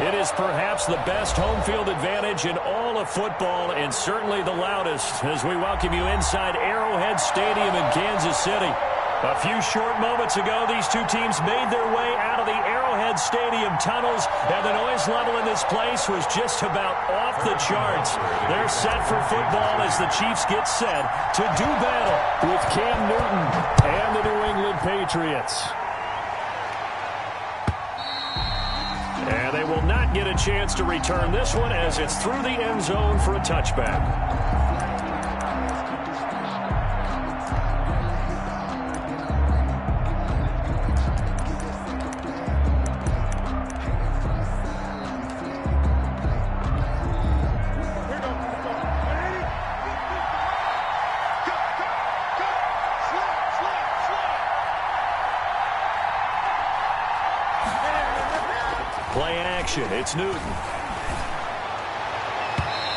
It is perhaps the best home field advantage in all of football, and certainly the loudest, as we welcome you inside Arrowhead Stadium in Kansas City. A few short moments ago, these two teams made their way out of the Arrowhead Stadium tunnels, and the noise level in this place was just about off the charts. They're set for football as the Chiefs get set to do battle with Cam Newton and the New England Patriots. And they will not get a chance to return this one as it's through the end zone for a touchback. Play action. It's Newton.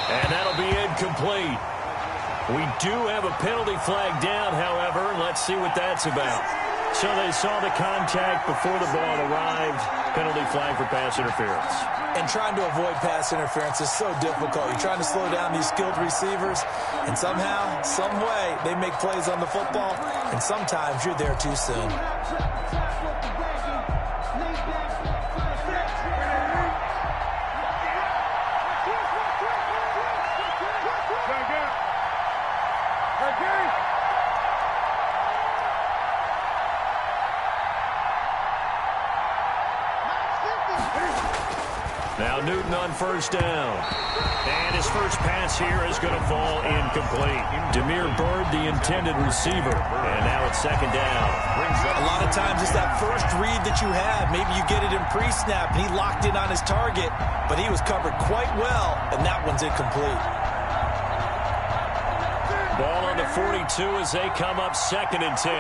And that'll be incomplete. We do have a penalty flag down, however. Let's see what that's about. So they saw the contact before the ball arrived. Penalty flag for pass interference. And trying to avoid pass interference is so difficult. You're trying to slow down these skilled receivers, and somehow, some way, they make plays on the football, and sometimes you're there too soon. Now Newton on first down. And his first pass here is going to fall incomplete. Demir Bird, the intended receiver. And now it's second down. A lot of times it's that first read that you have. Maybe you get it in pre-snap, and he locked in on his target, but he was covered quite well, and that one's incomplete. Ball on the 42 as they come up 2nd and 10.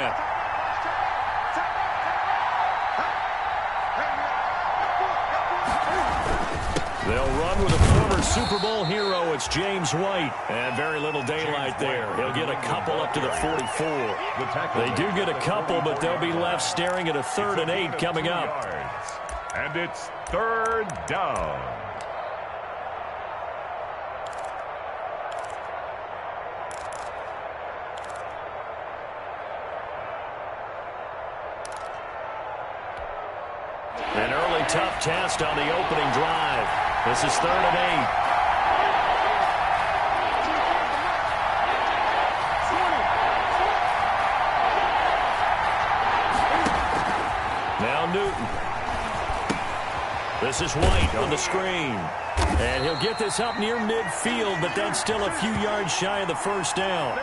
They'll run with a former Super Bowl hero. It's James White. And very little daylight there. He'll get a couple up to the 44. They do get a couple, but they'll be left staring at a 3rd and 8 coming up. And it's 3rd down. An early tough test on the opening drive. This is 3rd and 8. Now Newton. This is White on the screen. And he'll get this up near midfield, but that's still a few yards shy of the first down.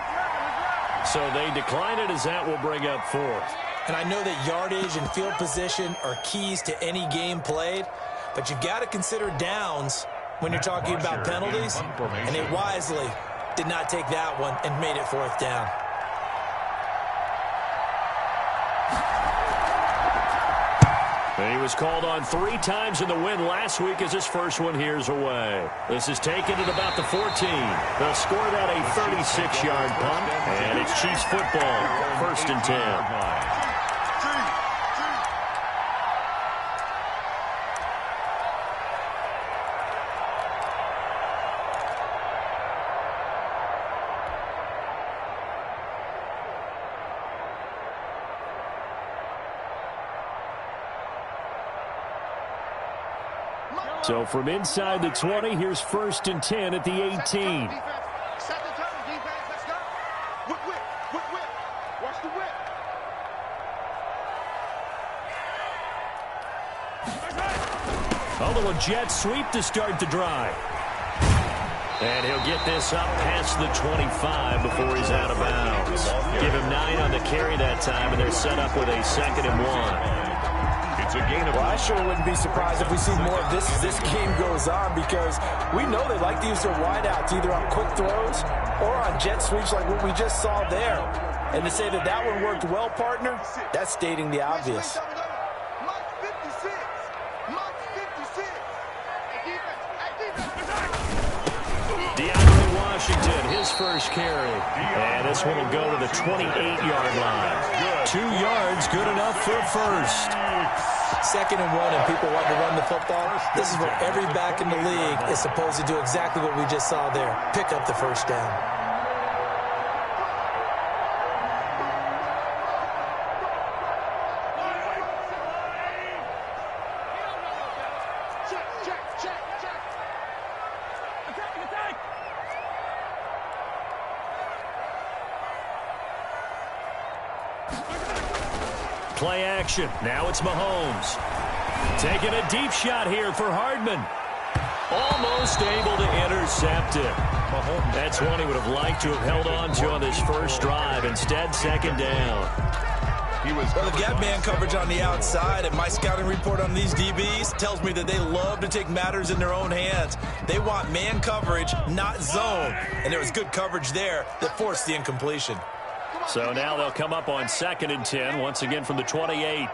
So they decline it as that will bring up 4th. And I know that yardage and field position are keys to any game played, but you've got to consider downs when you're talking about penalties, and they wisely did not take that one and made it 4th down. And he was called on 3 times in the win last week as his first one here's away. This is taken at about the 14. They'll score that a 36-yard punt, and it's Chiefs football, 1st and 10. So from inside the 20, here's 1st and 10 at the 18. Set the tone, defense. Let's go. Whip. Watch the whip. A little jet sweep to start the drive. And he'll get this up past the 25 before he's out of bounds. Give him 9 on the carry that time, and they're set up with a 2nd and 1. It's a gain of... Well, I sure wouldn't be surprised if we see more of this as this game goes on, because we know they like to use their wideouts either on quick throws or on jet sweeps like what we just saw there. And to say that that one worked well, partner, that's stating the obvious. Washington, his first carry. And this one will go to the 28-yard line. 2 yards, good enough for a first. 2nd and 1 and people want to run the football. This is where every back in the league is supposed to do exactly what we just saw there. Pick up the first down. Play action. Now it's Mahomes. Taking a deep shot here for Hardman. Almost able to intercept it. That's one he would have liked to have held on to on this first drive. Instead, 2nd down. Well, the gap man coverage on the outside, and my scouting report on these DBs tells me that they love to take matters in their own hands. They want man coverage, not zone. And there was good coverage there that forced the incompletion. So now they'll come up on 2nd and 10, once again from the 28.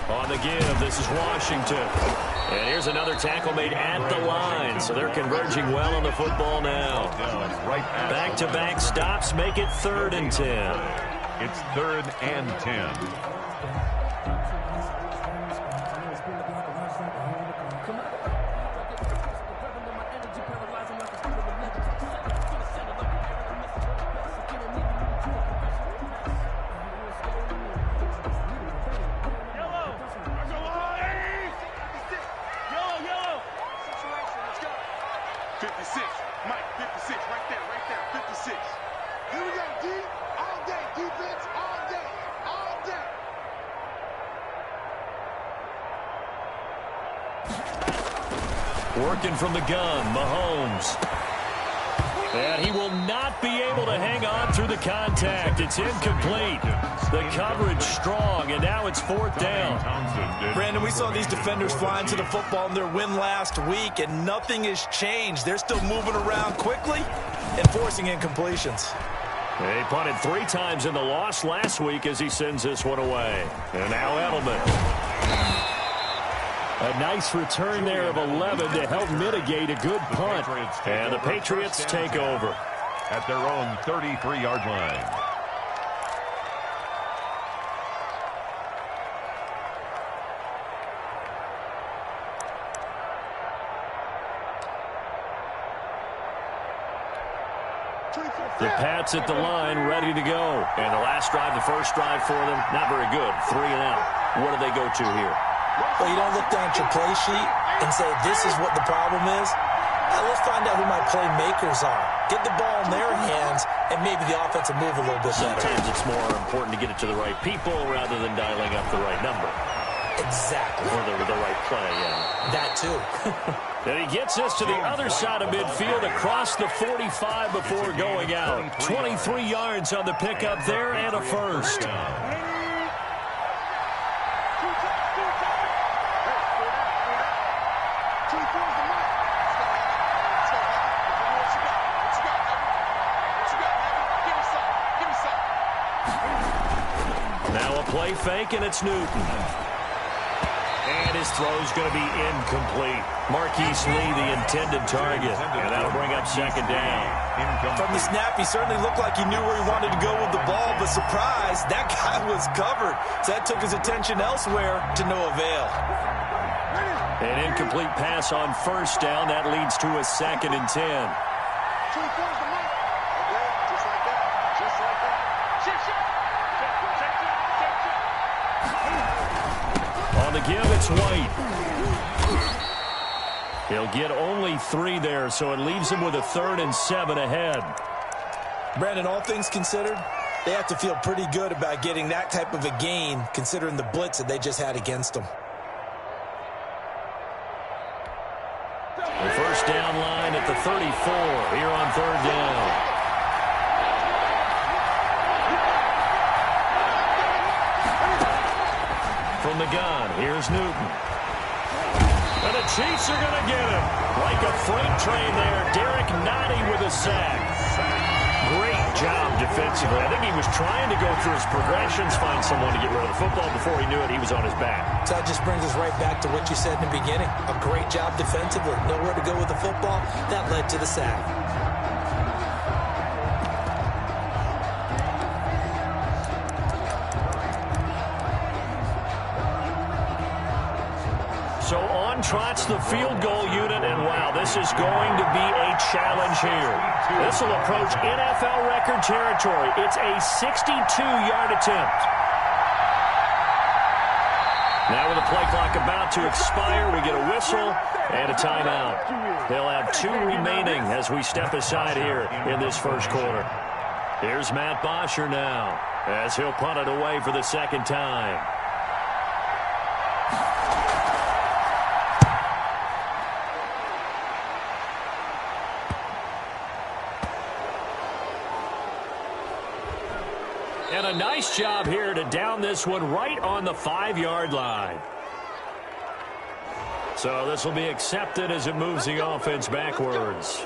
On the give, this is Washington. And here's another tackle made at the line, so they're converging well on the football now. Back-to-back stops make it 3rd and 10. It's 3rd and 10. Working from the gun, Mahomes. And he will not be able to hang on through the contact. It's incomplete. The coverage strong, and now it's 4th down. Brandon, we saw these defenders flying to the football in their win last week, and nothing has changed. They're still moving around quickly and forcing incompletions. They punted 3 times in the loss last week as he sends this one away. And now Edelman. A nice return there of 11 to help mitigate a good punt. And the Patriots take over at their own 33-yard line. The Pats at the line, ready to go. And the last drive, the first drive for them, not very good. 3 and out. What do they go to here? Well, you don't look down at your play sheet and say, this is what the problem is. Let's find out who my playmakers are. Get the ball in their hands, and maybe the offense will move a little bit better. Sometimes it's more important to get it to the right people rather than dialing up the right number. Exactly. Or the right play, yeah. That, too. And he gets us to the other side of midfield across the 45 before going out. 23 yards on the pickup there and a first. Now a play fake, and it's Newton. And his throw's going to be incomplete. Marquise Lee, the intended target. And that'll bring up 2nd down. From the snap, he certainly looked like he knew where he wanted to go with the ball, but surprise, that guy was covered. So that took his attention elsewhere to no avail. An incomplete pass on 1st down. That leads to a 2nd and 10. On the give, it's White. He'll get only 3 there, so it leaves him with a 3rd and 7 ahead. Brandon, all things considered, they have to feel pretty good about getting that type of a gain, considering the blitz that they just had against them. The first down line at the 34 here on 3rd down. From the gun, here's Newton. And the Chiefs are going to get him. Like a freight train there, Derek Nottie with a sack. Great job defensively. I think he was trying to go through his progressions, find someone to get rid of the football. Before he knew it, he was on his back. So that just brings us right back to what you said in the beginning. A great job defensively. Nowhere to go with the football. That led to the sack. So on trots the field goal unit, and wow, this is going to be a challenge here. This will approach NFL record territory. It's a 62-yard attempt. Now with the play clock about to expire, we get a whistle and a timeout. They'll have 2 remaining as we step aside here in this first quarter. Here's Matt Bosher now as he'll punt it away for the second time. And a nice job here to down this one right on the 5-yard line. So this will be accepted as it moves the offense backwards.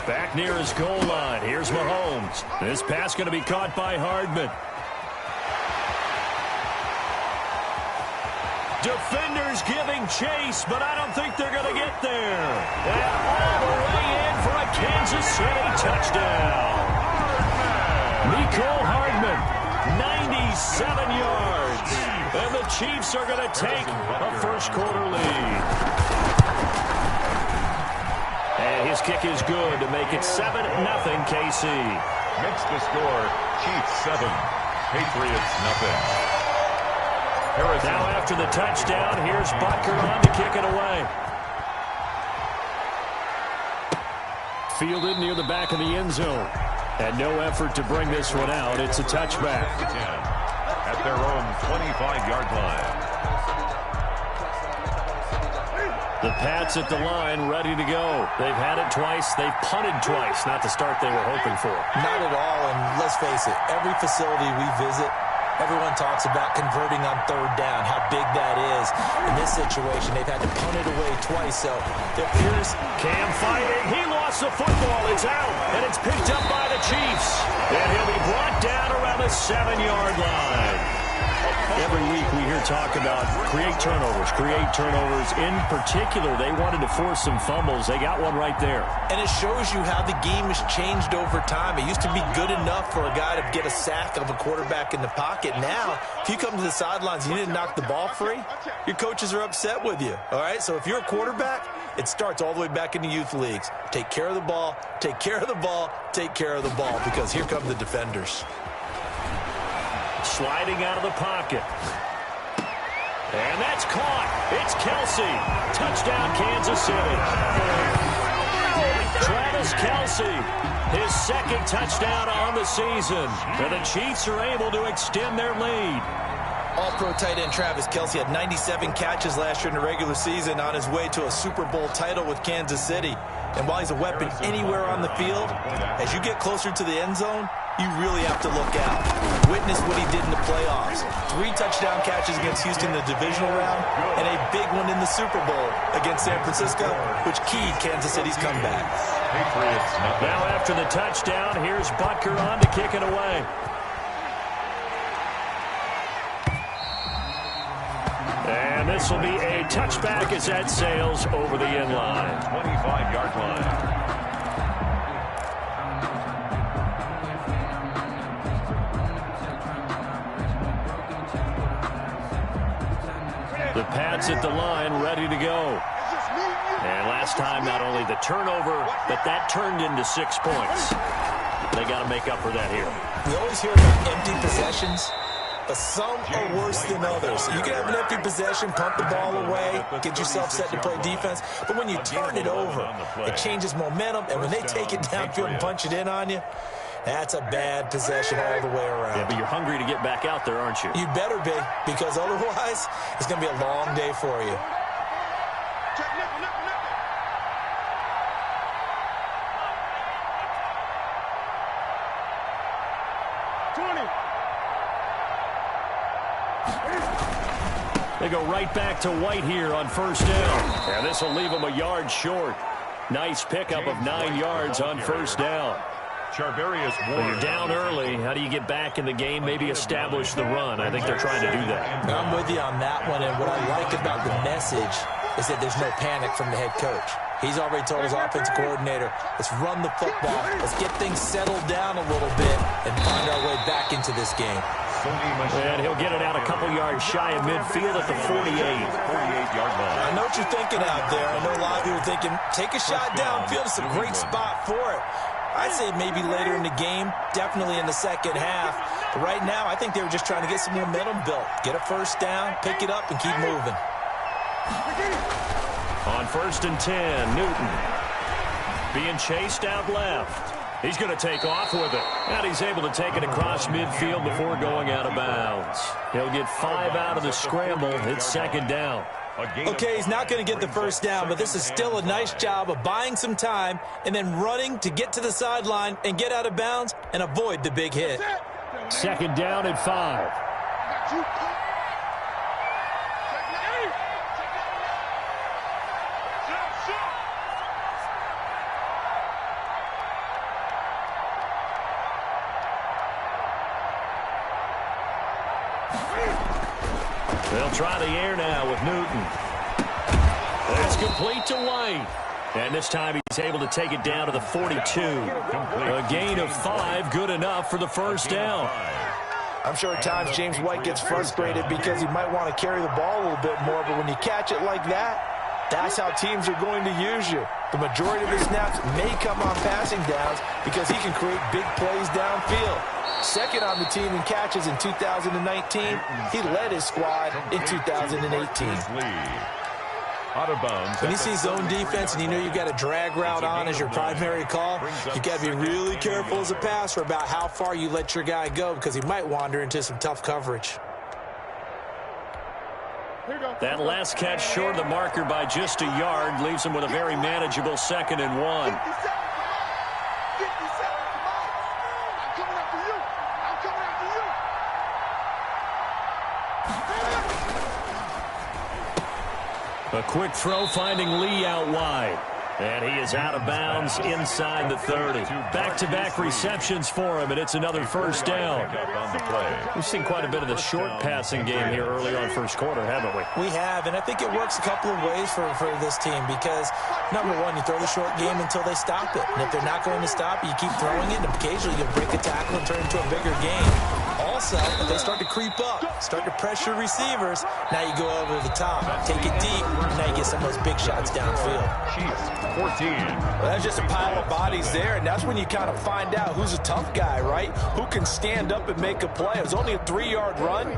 Back near his goal line. Here's Mahomes. This pass going to be caught by Hardman. Defenders giving chase, but I don't think they're going to get there. And all the way in for a Kansas City touchdown. Nicole Hardman, 97 yards. And the Chiefs are going to take a first quarter lead. And his kick is good to make it 7-0 KC. Makes the score, Chiefs 7, Patriots 0. Now after the touchdown, here's Butker on to kick it away. Fielded near the back of the end zone. And no effort to bring this one out. It's a touchback. At their own 25-yard line. The Pats at the line, ready to go. They've had it twice. They've punted twice. Not the start they were hoping for. Not at all, and let's face it, every facility we visit, everyone talks about converting on third down, how big that is. In this situation, they've had to punt it away twice, so it appears... Cam fighting. He lost the football. It's out, and it's picked up by the Chiefs. And he'll be brought down around the 7-yard line. Every week we hear talk about create turnovers. In particular, they wanted to force some fumbles. They got one right there. And it shows you how the game has changed over time. It used to be good enough for a guy to get a sack of a quarterback in the pocket. Now, if you come to the sidelines and you didn't knock the ball free, your coaches are upset with you. All right? So if you're a quarterback, it starts all the way back in the youth leagues. Take care of the ball, take care of the ball, take care of the ball, because here come the defenders. Sliding out of the pocket. And that's caught. It's Kelsey. Touchdown, Kansas City. Travis Kelsey, his second touchdown on the season. And the Chiefs are able to extend their lead. All-pro tight end Travis Kelsey had 97 catches last year in the regular season, on his way to a Super Bowl title with Kansas City. And while he's a weapon anywhere on the field, as you get closer to the end zone, you really have to look out. Witness what he did in the playoffs. 3 touchdown catches against Houston in the divisional round, and a big one in the Super Bowl against San Francisco, which keyed Kansas City's comeback. Now after the touchdown, here's Butker on to kick it away. And this will be a touchback as that sails over the end line. 25-yard line. The Pats at the line, ready to go. And last time, not only the turnover, but that turned into 6 points. They got to make up for that here. We always hear about empty possessions, but some are worse than others. You can have an empty possession, punt the ball away, get yourself set to play defense, but when you turn it over, it changes momentum, and when they take it downfield and punch it in on you, that's a bad possession all the way around. Yeah, but you're hungry to get back out there, aren't you? You better be, because otherwise, it's going to be a long day for you. They go right back to White here on first down. And this will leave them a yard short. Nice pickup of 9 yards on first down. When you're down early, how do you get back in the game, maybe establish the run? I think they're trying to do that. I'm with you on that one, and what I like about the message is that there's no panic from the head coach. He's already told his offensive coordinator, let's run the football, let's get things settled down a little bit and find our way back into this game. And he'll get it out a couple yards shy of midfield at the 48-yard line. I know what you're thinking out there. I know a lot of you are thinking, take a shot downfield. It's a great spot for it. I'd say maybe later in the game, definitely in the second half. But right now, I think they were just trying to get some momentum built. Get a first down, pick it up, and keep moving. On 1st and 10, Newton being chased out left. He's going to take off with it. And he's able to take it across midfield before going out of bounds. He'll get 5 out of the scramble. It's second down. Okay, he's not going to get the first down, but this is still a nice job of buying some time and then running to get to the sideline and get out of bounds and avoid the big hit. Second down at 5. They'll try the air now with Newton. It's complete to White. And this time he's able to take it down to the 42. A gain of 5, good enough for the first down. I'm sure at times James White gets frustrated because he might want to carry the ball a little bit more, but when you catch it like that, that's how teams are going to use you. The majority of his snaps may come on passing downs because he can create big plays downfield. Second on the team in catches in 2019. He led his squad in 2018. Out of bounds. When you see zone defense and you know you've got a drag route on as your primary call, you've got to be really careful as a passer about how far you let your guy go because he might wander into some tough coverage. That last catch short of the marker by just a yard leaves him with a very manageable 2nd and 1. A quick throw finding Lee out wide. And he is out of bounds inside the 30. Back-to-back receptions for him, and it's another first down. We've seen quite a bit of the short passing game here early on first quarter, haven't we? We have, and I think it works a couple of ways for this team because, number one, you throw the short game until they stop it. And if they're not going to stop it, you keep throwing it, and occasionally you'll break a tackle and turn it into a bigger game. Also, if they start to creep up, start to pressure receivers, now you go over the top, take it deep, and now you get some of those big shots downfield. 14. Well, that's just a pile of bodies there, and that's when you kind of find out who's a tough guy, right? Who can stand up and make a play. It was only a 3-yard run,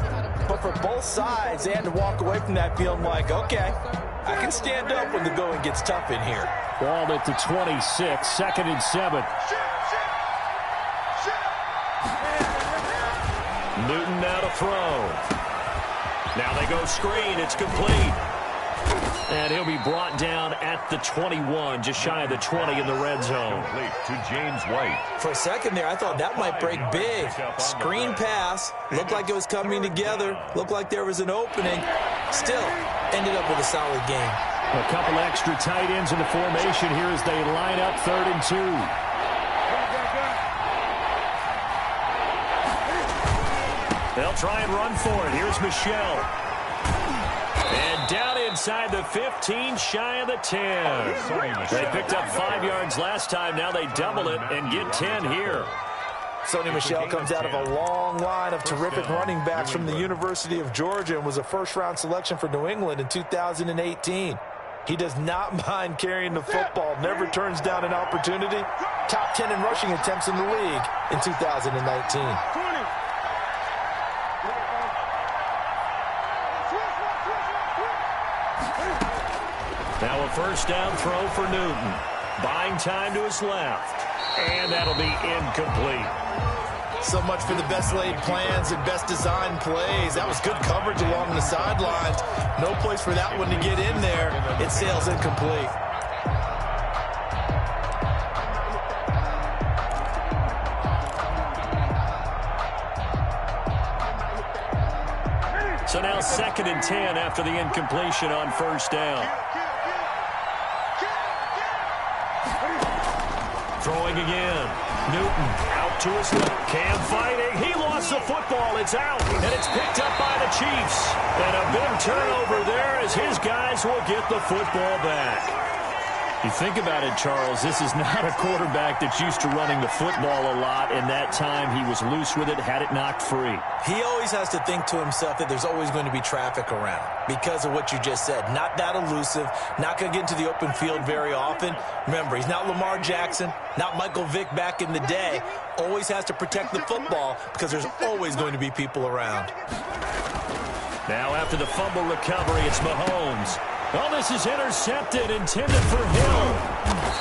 but for both sides, they had to walk away from that feeling like, okay, I can stand up when the going gets tough in here. Ball at the 26, 2nd and 7. Newton now to throw. Now they go screen. It's complete. And he'll be brought down at the 21, just shy of the 20 in the red zone. Complete to James White. For a second there, I thought that might break big. Screen pass. Looked like it was coming together. Looked like there was an opening. Still, ended up with a solid game. A couple extra tight ends in the formation here as they line up 3rd and 2. They'll try and run for it. Here's Michelle. And down inside the 15, shy of the 10. They picked up 5 yards last time. Now they double it and get 10 here. Sonny Michel comes out of a long line of terrific running backs from the University of Georgia and was a first-round selection for New England in 2018. He does not mind carrying the football, never turns down an opportunity, top 10 in rushing attempts in the league in 2019. Now a first down throw for Newton. Buying time to his left. And that'll be incomplete. So much for the best laid plans and best designed plays. That was good coverage along the sidelines. No place for that one to get in there. It sails incomplete. So now 2nd and 10 after the incompletion on first down. Throwing again. Newton out to his left. Cam fighting. He lost the football. It's out. And it's picked up by the Chiefs. And a big turnover there as his guys will get the football back. You think about it, Charles, this is not a quarterback that's used to running the football a lot, and that time he was loose with it, had it knocked free. He always has to think to himself that there's always going to be traffic around because of what you just said. Not that elusive, not going to get into the open field very often. Remember, he's not Lamar Jackson, not Michael Vick back in the day. Always has to protect the football because there's always going to be people around. Now after the fumble recovery, it's Mahomes. Oh, this is intercepted, intended for Hill.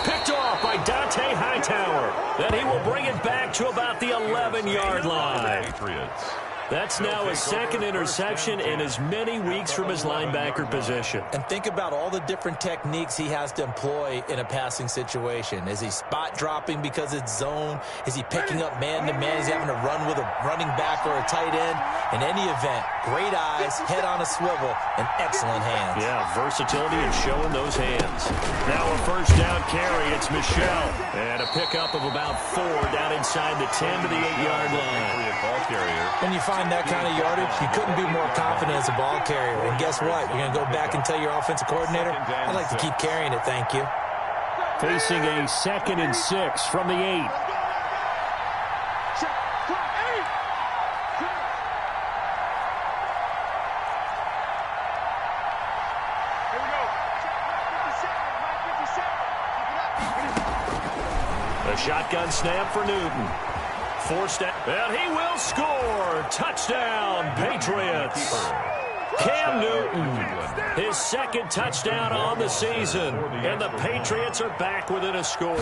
Picked off by Dante Hightower. Then he will bring it back to about the 11-yard line. Patriots. That's now his 2nd interception in as many weeks from his linebacker position. And think about all the different techniques he has to employ in a passing situation. Is he spot dropping because it's zone? Is he picking up man-to-man? Is he having to run with a running back or a tight end? In any event, great eyes, head on a swivel, and excellent hands. Yeah, versatility and showing those hands. Now a first down carry. It's Michelle. And a pickup of about 4 down inside the 10 to the 8-yard line. Ball carrier. When you find that kind of yardage, you couldn't be more confident as a ball carrier. And guess what? You're going to go back and tell your offensive coordinator, I'd like to keep carrying it, thank you. Facing a 2nd and 6 from the 8. A shotgun snap for Newton. Forced out, and he will score. Touchdown, Patriots. Cam Newton, his 2nd touchdown on the season, and the Patriots are back within a score.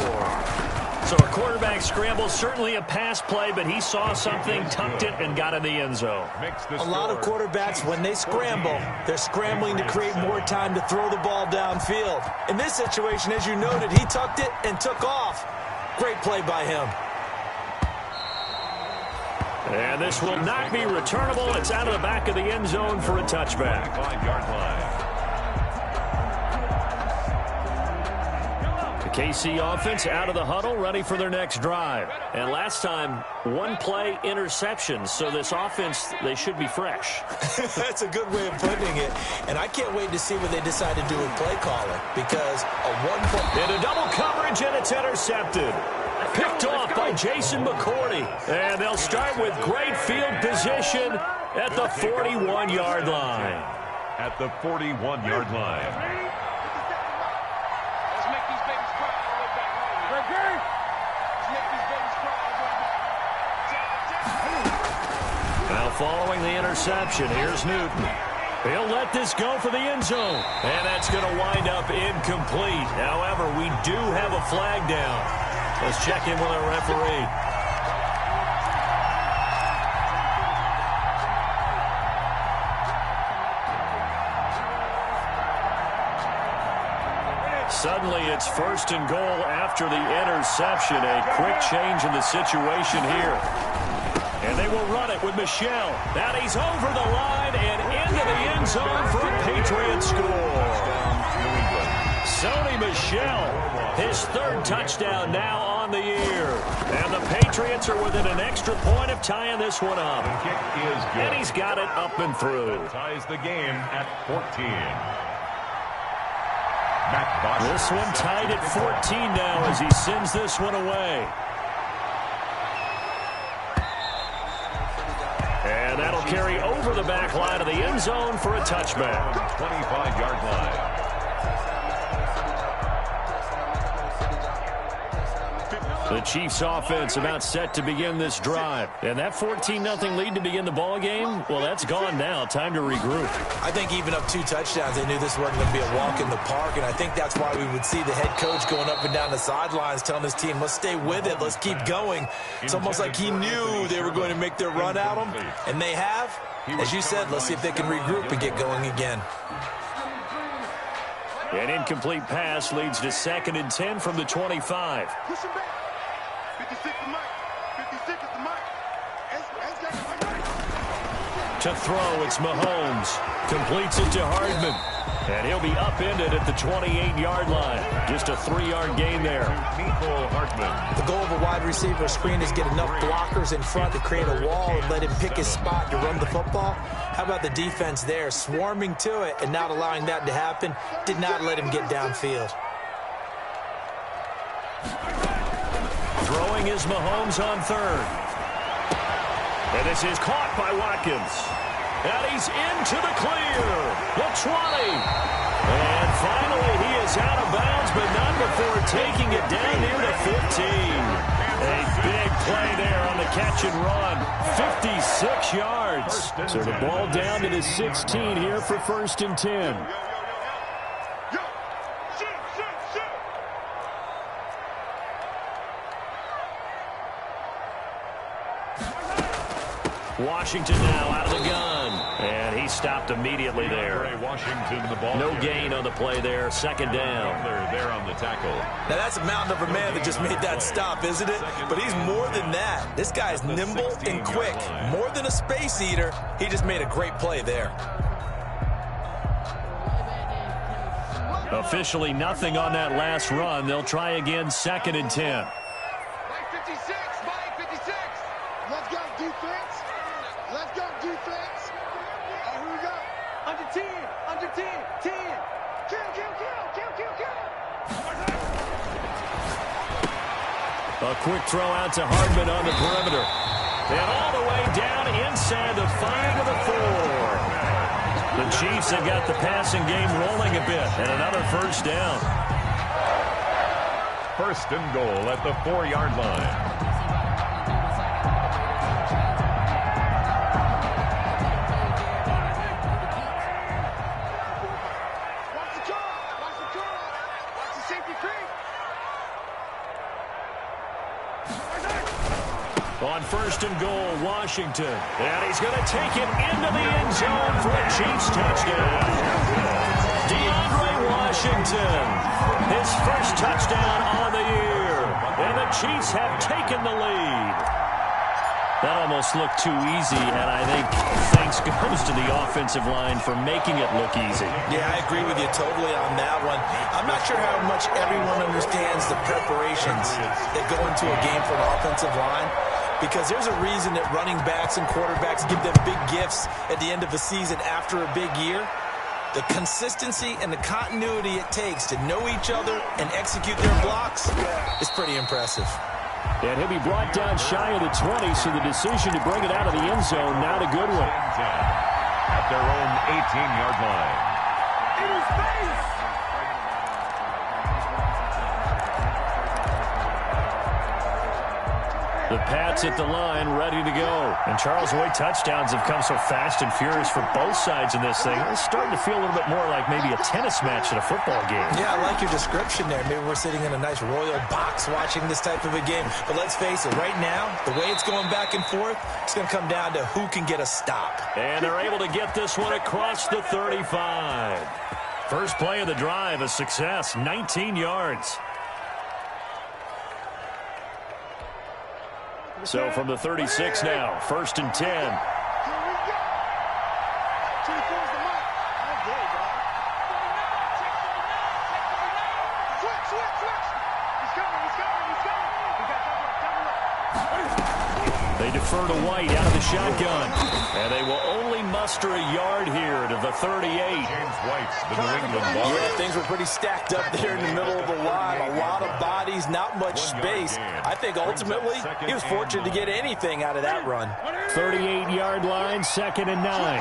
So a quarterback scramble, certainly a pass play, but he saw something, tucked it, and got in the end zone. A lot of quarterbacks, when they scramble, they're scrambling to create more time to throw the ball downfield. In this situation, as you noted, he tucked it and took off. Great play by him. And this will not be returnable. It's out of the back of the end zone for a touchback. 5-yard line. The KC offense out of the huddle, ready for their next drive. And last time, 1-play interception. So this offense, they should be fresh. That's a good way of putting it. And I can't wait to see what they decide to do with play calling. Because a 1-play... Into double coverage, and it's intercepted. Picked off by Jason McCourty. And they'll start with great field position at the 41-yard line. At the 41-yard line. Let's make these babies cry all the way back. Let's make these babies cry all the way back. Now following the interception, here's Newton. He'll let this go for the end zone. And that's going to wind up incomplete. However, we do have a flag down. Let's check in with our referee. Suddenly, it's 1st and goal after the interception. A quick change in the situation here. And they will run it with Michelle. Now he's over the line and into the end zone for a Patriots score. Sony Michel, his 3rd touchdown now on the year. And the Patriots are within an extra point of tying this one up. The kick is good. And he's got it up and through. Ties the game at 14. This one tied at 14 now as he sends this one away. And that'll carry over the back line of the end zone for a touchback. 25-yard line. The Chiefs offense about set to begin this drive. And that 14-0 lead to begin the ball game, well, that's gone now. Time to regroup. I think even up 2 touchdowns, they knew this wasn't going to be a walk in the park, and I think that's why we would see the head coach going up and down the sidelines telling his team, let's stay with it, let's keep going. It's almost like he knew they were going to make their run at him, and they have. As you said, let's see if they can regroup and get going again. An incomplete pass leads to 2nd and 10 from the 25. Push him back. 56 is Mike. 56 is the Mike. To throw, it's Mahomes. Completes it to Hardman. And he'll be upended at the 28-yard line. Just a 3-yard gain there. The goal of a wide receiver screen is get enough blockers in front to create a wall and let him pick his spot to run the football. How about the defense there, swarming to it and not allowing that to happen? Did not let him get downfield. Throwing is Mahomes on 3rd. And this is caught by Watkins. And he's into the clear. The 20. And finally, he is out of bounds, but not before taking it down near the 15. A big play there on the catch and run. 56 yards. So the ball down to the 16 here for 1st and 10. Washington now out of the gun. And he stopped immediately there. No gain on the play there. 2nd down. There on the tackle. Now that's a mountain of a man that just made that stop, isn't it? But he's more than that. This guy's nimble and quick. More than a space eater. He just made a great play there. Officially nothing on that last run. They'll try again 2nd and 10. Mike 56. Mike 56. Let's go defense. Let's go defense. Here we go. Under 10. Under 10. 10. Kill, kill, kill. Kill, kill, kill. A quick throw out to Hardman on the perimeter. And all the way down inside the 5 to the 4. The Chiefs have got the passing game rolling a bit. And another 1st down. 1st and goal at the 4-yard line. On 1st and goal, Washington. And he's going to take it into the end zone for a Chiefs touchdown. DeAndre Washington, his 1st touchdown on the year. And the Chiefs have taken the lead. That almost looked too easy, and I think thanks goes to the offensive line for making it look easy. Yeah, I agree with you totally on that one. I'm not sure how much everyone understands the preparations that go into a game for an offensive line, because there's a reason that running backs and quarterbacks give them big gifts at the end of the season after a big year. The consistency and the continuity it takes to know each other and execute their blocks is pretty impressive. And he'll be brought down shy of the 20, so the decision to bring it out of the end zone, not a good one. At their own 18-yard line. In his face! The Pats at the line, ready to go. And Charles, the way touchdowns have come so fast and furious for both sides in this thing, it's starting to feel a little bit more like maybe a tennis match at a football game. Yeah, I like your description there. Maybe we're sitting in a nice royal box watching this type of a game. But let's face it, right now, the way it's going back and forth, it's going to come down to who can get a stop. And they're able to get this one across the 35. First play of the drive, a success, 19 yards. So from the 36 now, 1st and 10. Here we go. 24's the mark. Oh, good, dog. Switch, switch, switch. He's coming, he's coming, he's coming. We got double up. They defer to White out of the shotgun. And they will only muster a yard here to the 38. James White's the New England ball. Yeah, things were pretty stacked up there in the middle of the line. A lot of bodies, not much space. I think ultimately he was fortunate to get anything out of that run. 38-yard line, 2nd and 9.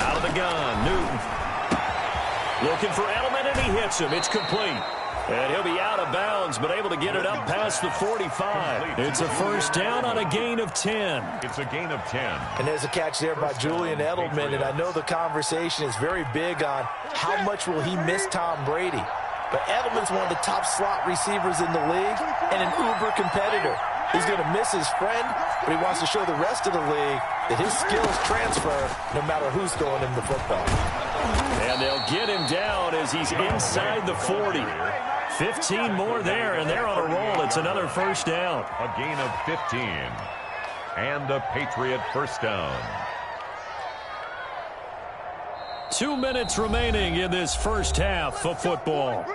Out of the gun, Newton. Looking for Edelman, and he hits him. It's complete. And he'll be out of bounds, but able to get it up past the 45. It's a first down on a gain of 10. It's a gain of 10. And there's a catch there by Julian Edelman, and I know the conversation is very big on how much will he miss Tom Brady. But Edelman's one of the top slot receivers in the league and an uber competitor. He's going to miss his friend, but he wants to show the rest of the league that his skills transfer no matter who's throwing him the football. And they'll get him down as he's inside the 40. 15 more there, and they're on a roll. It's another first down. A gain of 15. And a Patriot first down. 2 minutes remaining in this first half of football.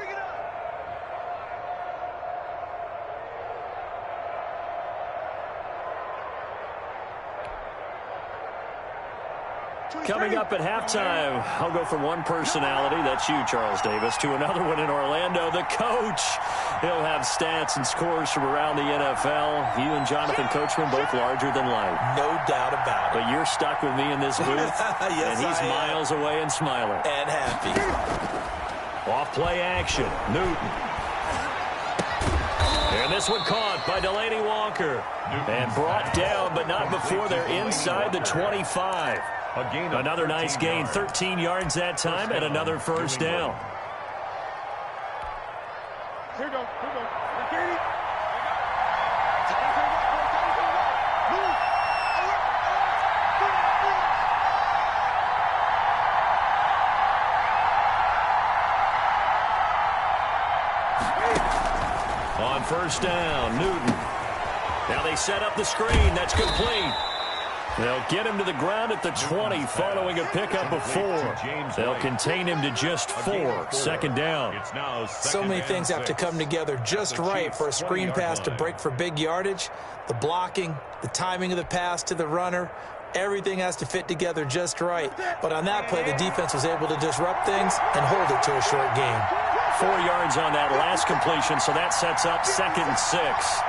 Coming up at halftime, I'll go from one personality, that's you, Charles Davis, to another one in Orlando, the coach. He'll have stats and scores from around the NFL. You and Jonathan Coachman both larger than life. No doubt about it. But you're stuck with me in this booth, yes, and he's miles away and smiling. And happy. Off-play action, Newton. And this one caught by Delaney Walker. And brought down, but not before they're inside the 25. Another nice gain, 13 yards that time, and another first down. Here we go. Get it. On first down, Newton. Now they set up the screen. That's complete. They'll get him to the ground at the 20 following a pickup of 4. They'll contain him to just 4. Second down. So many things have to come together just right for a screen pass to break for big yardage. The blocking, the timing of the pass to the runner, everything has to fit together just right. But on that play, the defense was able to disrupt things and hold it to a short gain. 4 yards on that last completion, so that sets up 2nd and 6.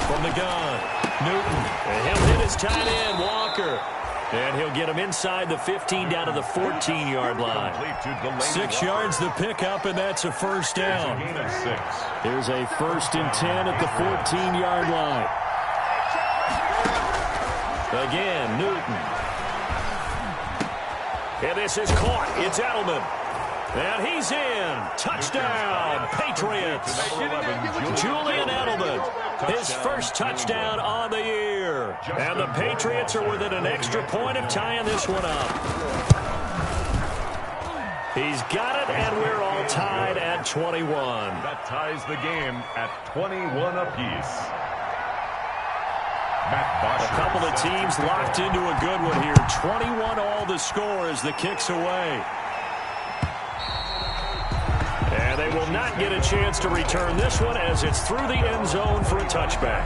From the gun, Newton. And he'll hit his tight end, Walker. And he'll get him inside the 15 down to the 14-yard line. 6 yards the pickup, and that's a first down. Here's a 1st and 10 at the 14-yard line. Again, Newton. And this is caught. It's Edelman. And he's in. Touchdown, Patriots. Julian Edelman, his first touchdown on the year. And the Patriots are within an extra point of tying this one up. He's got it, and we're all tied at 21. That ties the game at 21 apiece. A couple of teams locked into a good one here. 21 all the score as the kick's away. And they will not get a chance to return this one as it's through the end zone for a touchback.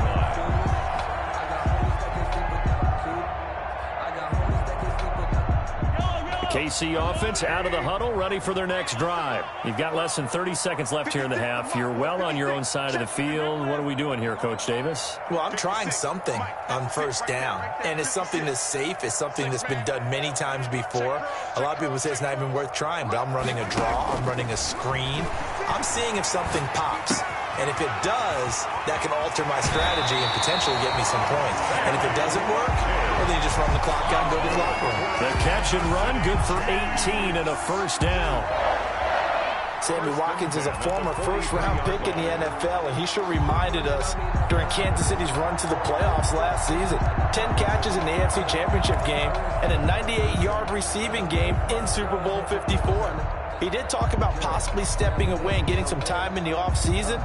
KC offense out of the huddle, ready for their next drive. You've got less than 30 seconds left here in the half. You're well on your own side of the field. What are we doing here, Coach Davis? Well, I'm trying something on first down, and it's something that's safe. It's something that's been done many times before. A lot of people say it's not even worth trying, but I'm running a draw. I'm running a screen. I'm seeing if something pops. And if it does, that can alter my strategy and potentially get me some points. And if it doesn't work, well, then you just run the clock out and go to the locker room. The catch and run, good for 18 and a first down. Sammy Watkins is a former first-round pick in the NFL, and he sure reminded us during Kansas City's run to the playoffs last season. 10 catches in the AFC Championship game and a 98-yard receiving game in Super Bowl 54. He did talk about possibly stepping away and getting some time in the offseason,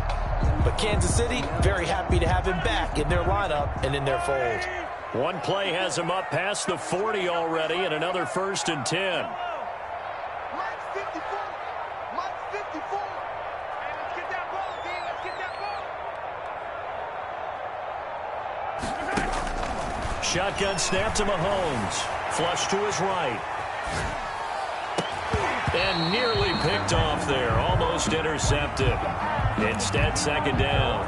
but Kansas City very happy to have him back in their lineup and in their fold. One play has him up past the 40 already, and another 1st and 10. Shotgun snap to Mahomes. Flush to his right. And nearly picked off there. Almost intercepted. Instead, second down.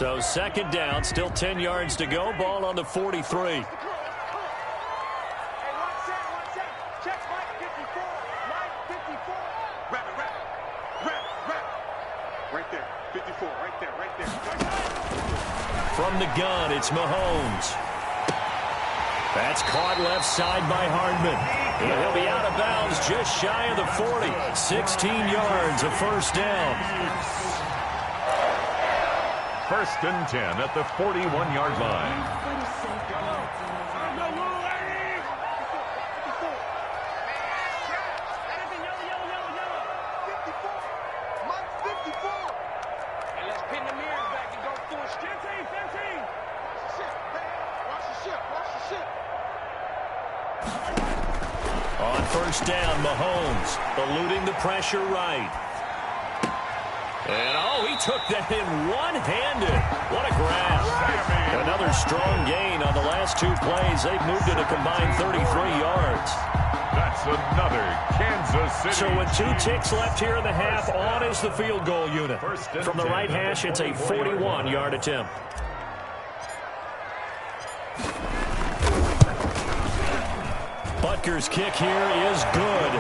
So second down, still 10 yards to go. Ball on the 43. From the gun, it's Mahomes. That's caught left side by Hardman. And he'll be out of bounds just shy of the 40. 16 yards, a first down. First and 10 at the 41-yard line. On first down, Mahomes eluding the pressure right. And, oh, he took that in one-handed. What a grab. Another strong gain on the last two plays. They've moved it a combined 33 yards. That's another Kansas City. So with 2 ticks left here in the half, on is the field goal unit. From the right hash, it's a 41-yard attempt. Butker's kick here is good.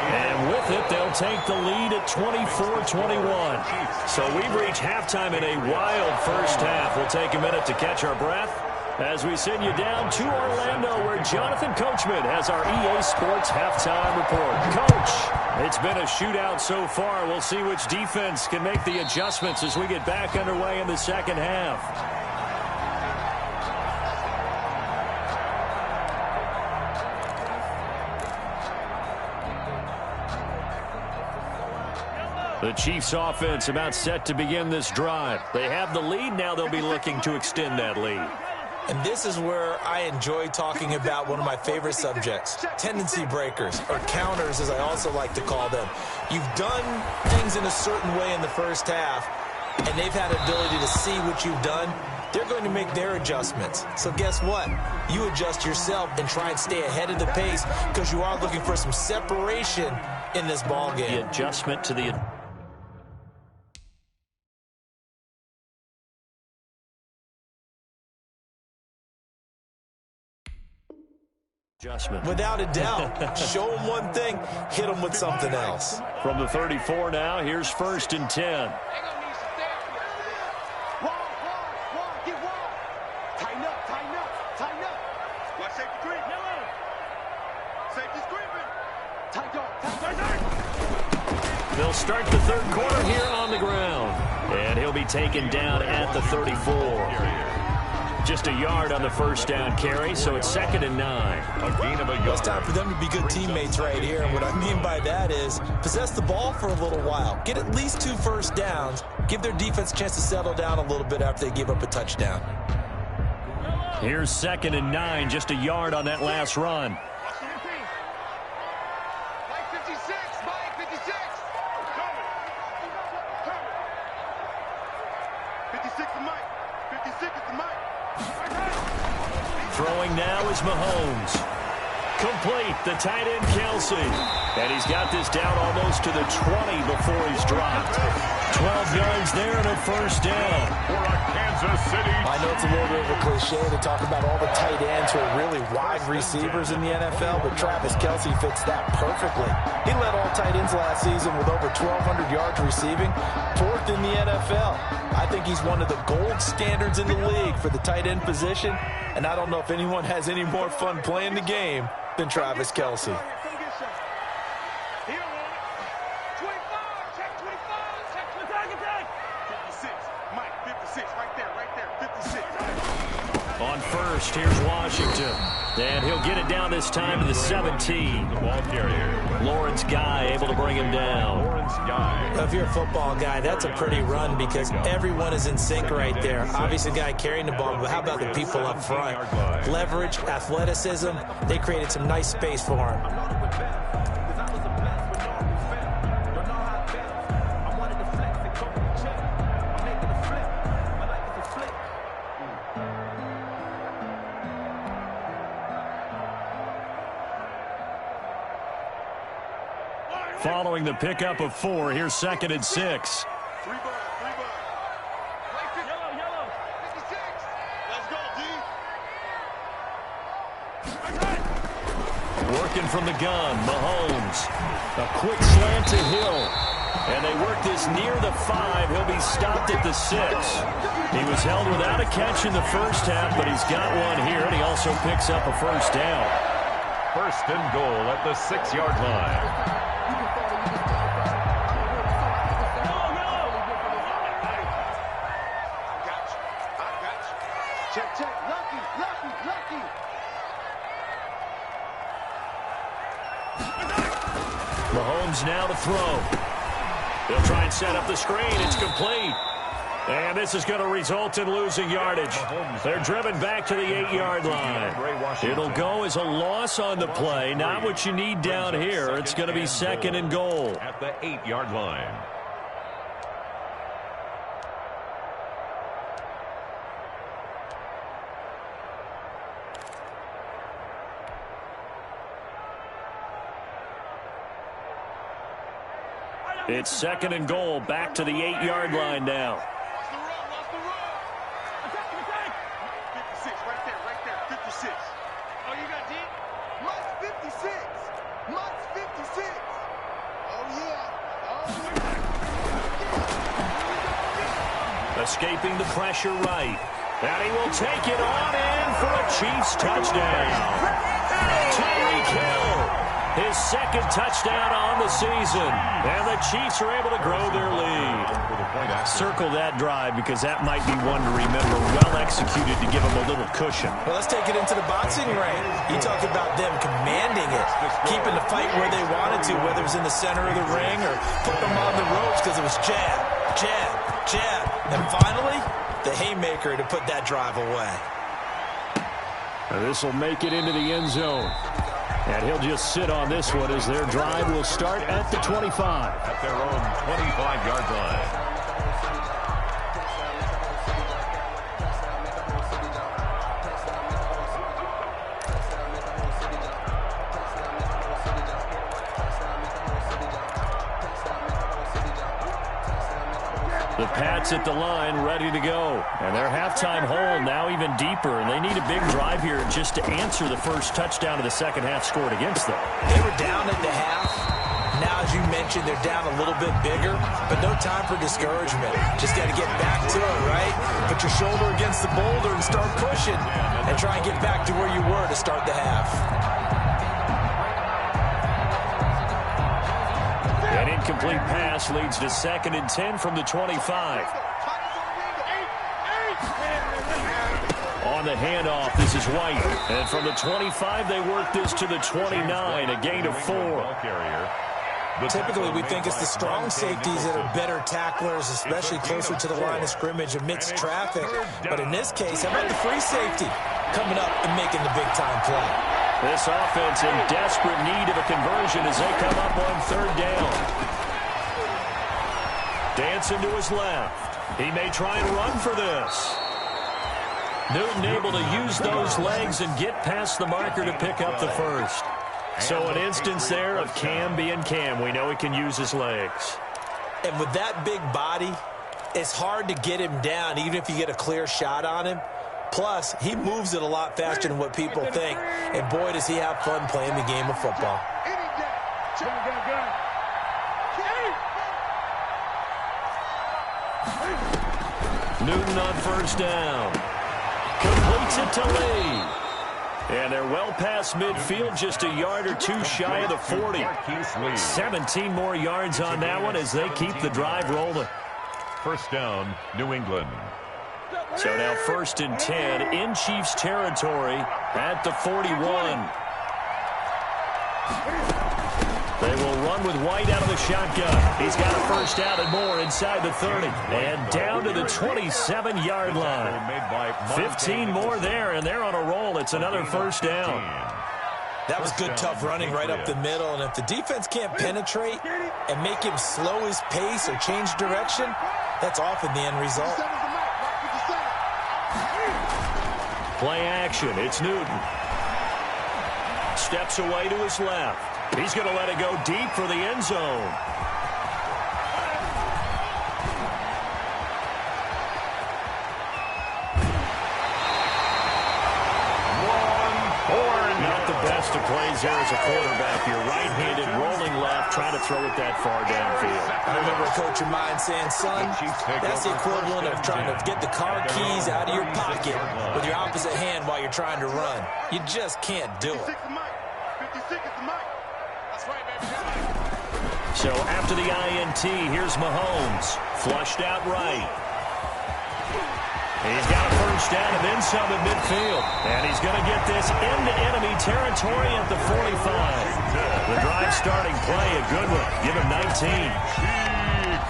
And with it, they'll take the lead at 24-21. So we've reached halftime in a wild first half. We'll take a minute to catch our breath as we send you down to Orlando, where Jonathan Coachman has our EA Sports halftime report. Coach, it's been a shootout so far. We'll see which defense can make the adjustments as we get back underway in the second half. The Chiefs offense about set to begin this drive. They have the lead. Now they'll be looking to extend that lead. And this is where I enjoy talking about one of my favorite subjects, tendency breakers, or counters as I also like to call them. You've done things in a certain way in the first half, and they've had an ability to see what you've done. They're going to make their adjustments. So guess what? You adjust yourself and try and stay ahead of the pace because you are looking for some separation in this ball game. The adjustment to the adjustment. Without a doubt. Show them one thing, hit them with something else. From the 34 now, here's first and 10. They'll start the third quarter here on the ground. And he'll be taken down at the 34. Just a yard on the first down carry, so it's 2nd and 9. A gain of a yard. It's time for them to be good teammates right here. And what I mean by that is possess the ball for a little while. Get at least 2 first downs. Give their defense a chance to settle down a little bit after they give up a touchdown. Here's 2nd and 9, just a yard on that last run. Throwing now is Mahomes. Complete, the tight end Kelsey. And he's got this down almost to the 20 before he's dropped. 12 yards there and a first down. For a Kansas City. I know it's a little bit of a cliche to talk about all the tight ends who are really wide receivers in the NFL, but Travis Kelsey fits that perfectly. He led all tight ends last season with over 1,200 yards receiving, 4th in the NFL. I think he's one of the gold standards in the league for the tight end position, and I don't know if anyone has any more fun playing the game than Travis Kelsey. On first, here's Washington. And he'll get it down this time to the 17. The ball carrier. Lawrence Guy able to bring him down. Lawrence Guy. If you're a football guy, that's a pretty run because everyone is in sync right there. Obviously, the guy carrying the ball, but how about the people up front? Leverage, athleticism, they created some nice space for him. Following the pickup of 4, here's 2nd and 6. Working from the gun, Mahomes. A quick slant to Hill. And they work this near the 5. He'll be stopped at the 6. He was held without a catch in the first half, but he's got one here, and he also picks up a first down. First and goal at the 6-yard line. Check, check. Lucky, lucky, lucky. Mahomes now to throw. They'll try and set up the screen. It's complete. And this is going to result in losing yardage. They're driven back to the 8-yard line. It'll go as a loss on the play. Not what you need down here. It's going to be second and goal. At the 8-yard line. It's second and goal, back to the 8-yard line now. Watch the run, watch the run. Attack, attack. 56, right there, 56. Oh, you got D? Mutt's 56. Mutt's 56. Oh, yeah. Oh, Escaping the pressure right. And he will take it on in for a Chiefs touchdown. Tyreek Hill. His second touchdown on the season. And the Chiefs are able to grow their lead. Circle that drive because that might be one to remember. Well executed to give them a little cushion. Well, let's take it into the boxing ring. You talk about them commanding it, keeping the fight where they wanted to, whether it was in the center of the ring or putting them on the ropes because it was jab, jab, jab. And finally, the haymaker to put that drive away. This will make it into the end zone. And he'll just sit on this one as their drive will start at the 25. At their own 25-yard line. The Pats at the line, ready to go. And their halftime hole now even deeper. And they need a big drive here just to answer the first touchdown of the second half scored against them. They were down at the half. Now, as you mentioned, they're down a little bit bigger, but no time for discouragement. Just got to get back to it, right? Put your shoulder against the boulder and start pushing and try and get back to where you were to start the half. An incomplete pass leads to second and 10 from the 25. On the handoff, this is White. And from the 25, they work this to the 29, a gain of 4. Typically, we think it's the strong safeties that are better tacklers, especially closer to the line of scrimmage amidst traffic. But in this case, how about the free safety coming up and making the big-time play? This offense in desperate need of a conversion as they come up on third down. Dancing to his left. He may try and run for this. Newton able to use those legs and get past the marker to pick up the first. So an instance there of Cam being Cam. We know he can use his legs. And with that big body, it's hard to get him down, even if you get a clear shot on him. Plus, he moves it a lot faster than what people think. And boy, does he have fun playing the game of football. Newton on first down. Completes it to Lee. And they're well past midfield, just a yard or two shy of the 40. 17 more yards on that one as they keep the drive rolling. First down, New England. So now first and 10 in Chiefs territory at the 41. They will run with White out of the shotgun. He's got a first down and more inside the 30. And down to the 27-yard line. 15 more there, and they're on a roll. It's another first down. That was good, tough running right up the middle. And if the defense can't penetrate and make him slow his pace or change direction, that's often the end result. Play action. It's Newton. Steps away to his left. He's going to let it go deep for the end zone. Not the best list of plays there as a quarterback. You're right-handed, rolling left, trying to throw it that far downfield. I remember a coach of mine saying, son, that's the equivalent of trying to get the car keys out of your pocket with your opposite hand while you're trying to run. You just can't do it. 56 is the mic. That's right, baby. So after the INT, here's Mahomes. Flushed out right. He's got a first down and then some at midfield. And he's going to get this into enemy territory at the 45. The drive starting play, a good one. Give him 19.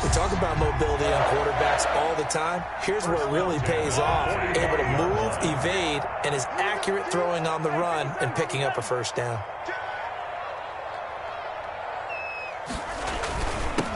We talk about mobility on quarterbacks all the time. Here's where it really pays off. Able to move, evade, and is accurate throwing on the run and picking up a first down.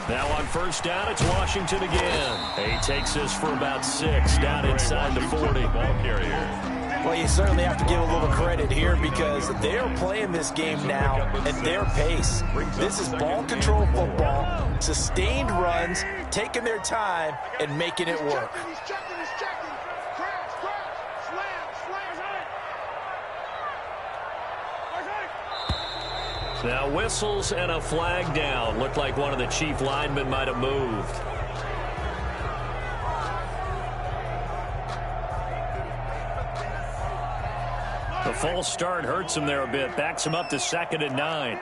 Now on first down, it's Washington again. He takes this for about 6 down inside the 40. Ball carrier. Well, you certainly have to give a little credit here because they're playing this game now at their pace. This is ball control football, sustained runs, taking their time, and making it work. He's checking. Crash. Slam. Now whistles and a flag down. Looked like one of the chief linemen might have moved. The false start hurts him there a bit. Backs him up to 2nd and 9.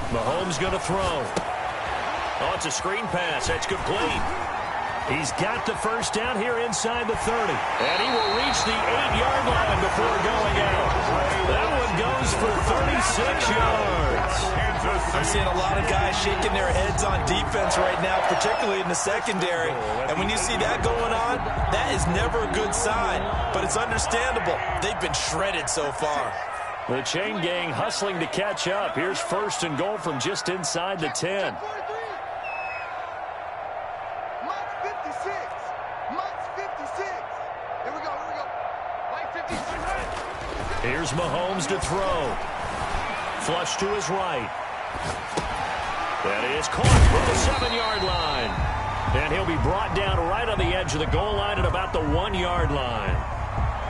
Mahomes going to throw. Oh, it's a screen pass. That's complete. He's got the first down here inside the 30. And he will reach the 8-yard line before going out. That one goes for 36 yards. I'm seeing a lot of guys shaking their heads on defense right now, particularly in the secondary. And when you see that going on, that is never a good sign. But it's understandable. They've been shredded so far. The chain gang hustling to catch up. Here's 1st and goal from just inside the 10. Here's Mahomes to throw. Flush to his right. That is caught from the 7-yard line. And he'll be brought down right on the edge of the goal line at about the 1-yard line.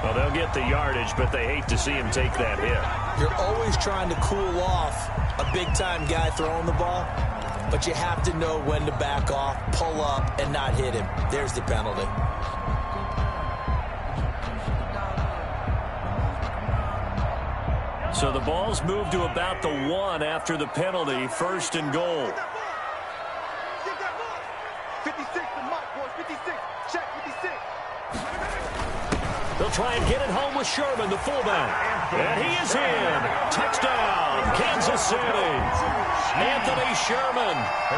Well, they'll get the yardage, but they hate to see him take that hit. You're always trying to cool off a big-time guy throwing the ball, but you have to know when to back off, pull up, and not hit him. There's the penalty. So the ball's moved to about the 1 after the penalty. 1st and goal. 56, the mark, boys. 56. Check, 56. They'll try and get it home with Sherman, the fullback. And he is in. Touchdown, Kansas City. Anthony Sherman,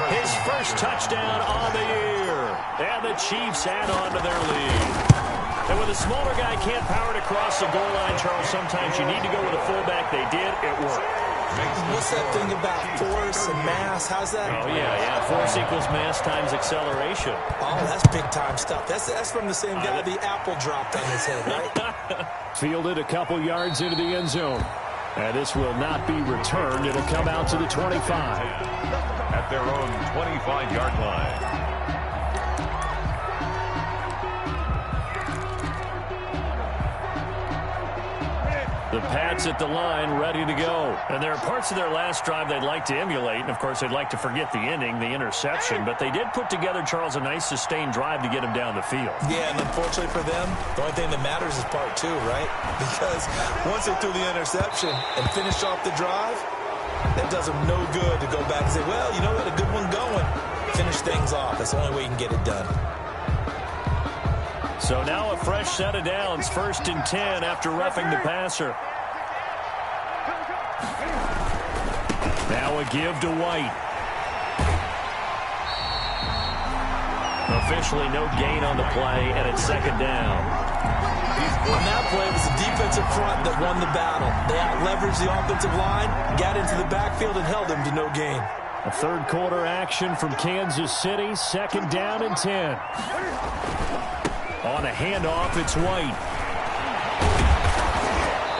his first touchdown on the year. And the Chiefs add on to their lead. And when the smaller guy can't power it across the goal line, Charles, sometimes you need to go with a fullback. They did. It worked. What's that thing about force and mass? How's that? Oh, yeah. Force equals mass times acceleration. Oh, that's big-time stuff. That's from the same guy the apple dropped on his head, right? Fielded a couple yards into the end zone. And this will not be returned. It'll come out to the 25. At their own 25-yard line. The Pats at the line, ready to go. And there are parts of their last drive they'd like to emulate. And, of course, they'd like to forget the ending, the interception. But they did put together, Charles, a nice sustained drive to get him down the field. Yeah, and unfortunately for them, the only thing that matters is part 2, right? Because once they threw the interception and finished off the drive, that does them no good to go back and say, well, you know what, a good one going. Finish things off. That's the only way you can get it done. So now a fresh set of downs, 1st and 10 after roughing the passer. Now a give to White. Officially no gain on the play, and it's 2nd down. On that play, it was the defensive front that won the battle. They out-leveraged the offensive line, got into the backfield, and held them to no gain. A 3rd quarter action from Kansas City, 2nd down and 10. On a handoff, it's White.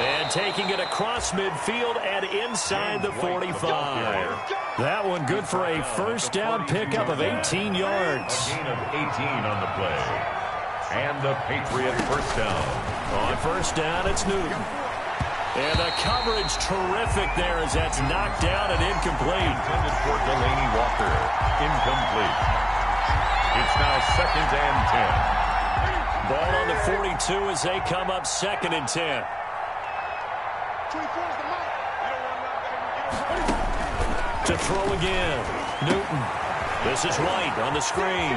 And taking it across midfield and inside the 45. That one good for a first down pickup of 18 yards. A gain of 18 on the play. And the Patriot first down. On first down, it's Newton. And the coverage terrific there as that's knocked down and incomplete. Intended for Delaney Walker. Incomplete. It's now 2nd and 10. Ball on the 42 as they come up 2nd and 10. To throw again. Newton. This is White on the screen.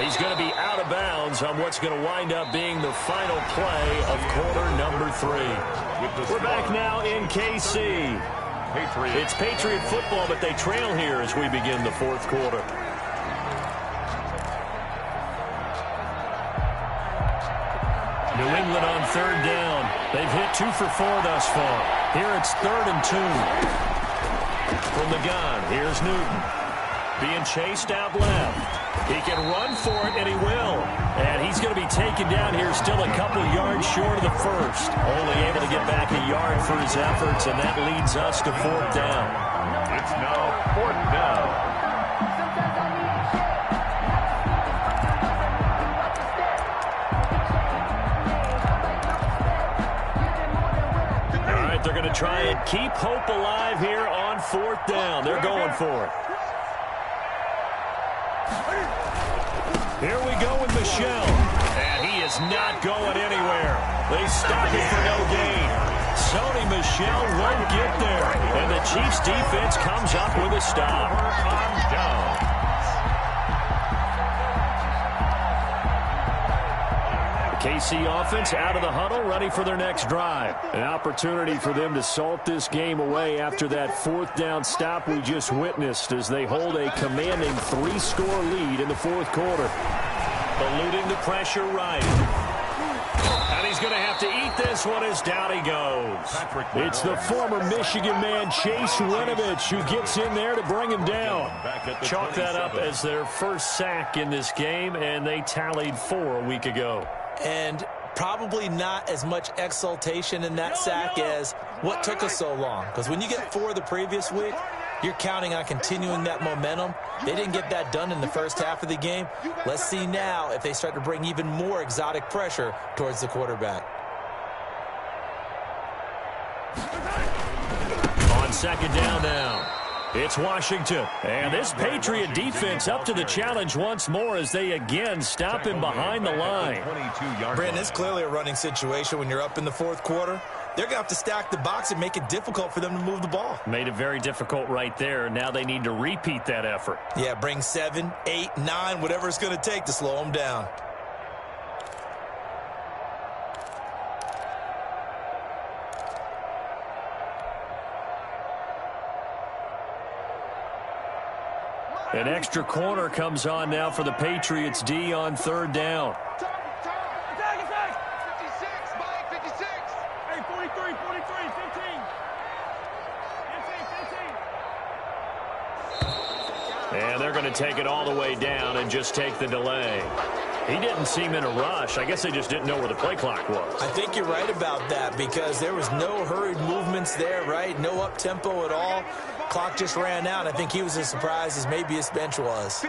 He's going to be out of bounds on what's going to wind up being the final play of quarter number 3. We're back now in KC. It's Patriot football, but they trail here as we begin the 4th quarter. New England on 3rd down. They've hit 2 for 4 thus far. Here it's 3rd and 2. From the gun, here's Newton. Being chased out left. He can run for it, and he will. And he's going to be taken down here still a couple yards short of the first. Only able to get back a yard for his efforts, and that leads us to 4th down. It's now 4th down. All right, they're going to try and keep hope alive here on 4th down. They're going for it. Here we go with Michel. And he is not going anywhere. They stop it for no gain. Sony Michel won't get there. And the Chiefs defense comes up with a stop. On down. The KC offense out of the huddle, ready for their next drive. An opportunity for them to salt this game away after that 4th down stop we just witnessed as they hold a commanding 3-score lead in the 4th quarter. Eluding the pressure right. And he's going to have to eat this one as down he goes. It's the former Michigan man, Chase Winovich, who gets in there to bring him down. Chalk that up as their first sack in this game, and they tallied 4 a week ago. And probably not as much exultation in that sack as what took us so long. Because when you get 4 the previous week, you're counting on continuing that momentum. They didn't get that done in the first half of the game. Let's see now if they start to bring even more exotic pressure towards the quarterback. On 2nd down now. It's Washington. And this Patriot defense up to the challenge once more as they again stop him behind the line. Brandon, it's clearly a running situation when you're up in the 4th quarter. They're going to have to stack the box and make it difficult for them to move the ball. Made it very difficult right there. Now they need to repeat that effort. Yeah, bring 7, 8, 9, whatever it's going to take to slow them down. An extra corner comes on now for the Patriots D on 3rd down. And they're going to take it all the way down and just take the delay. He didn't seem in a rush. I guess they just didn't know where the play clock was. I think you're right about that because there was no hurried movements there, right? No up-tempo at all. Clock just ran out. I think he was as surprised as maybe his bench was.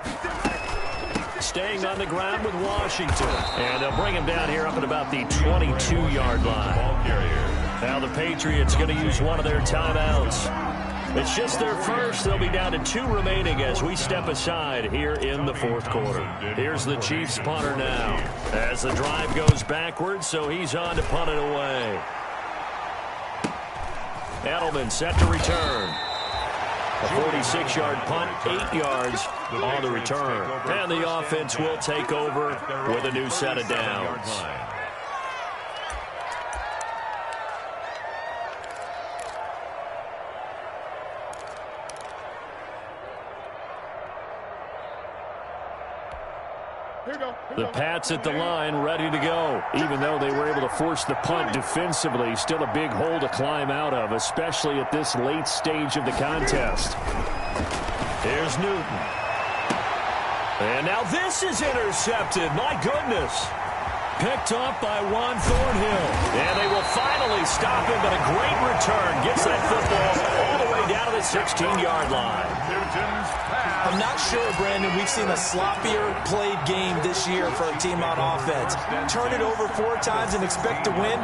Staying on the ground with Washington. And they'll bring him down here up at about the 22-yard line. Now the Patriots going to use one of their timeouts. It's just their first. They'll be down to 2 remaining as we step aside here in the 4th quarter. Here's the Chiefs punter now as the drive goes backwards, so he's on to punt it away. Edelman set to return. A 46-yard punt, 8 yards on the return. And the offense will take over with a new set of downs. The Pats at the line, ready to go. Even though they were able to force the punt defensively, still a big hole to climb out of, especially at this late stage of the contest. Here's Newton. And now this is intercepted. My goodness. Picked off by Juan Thornhill. And they will finally stop him, but a great return. Gets that football all the way down to the 16-yard line. I'm not sure, Brandon, we've seen a sloppier played game this year for a team on offense. Turn it over 4 times and expect to win?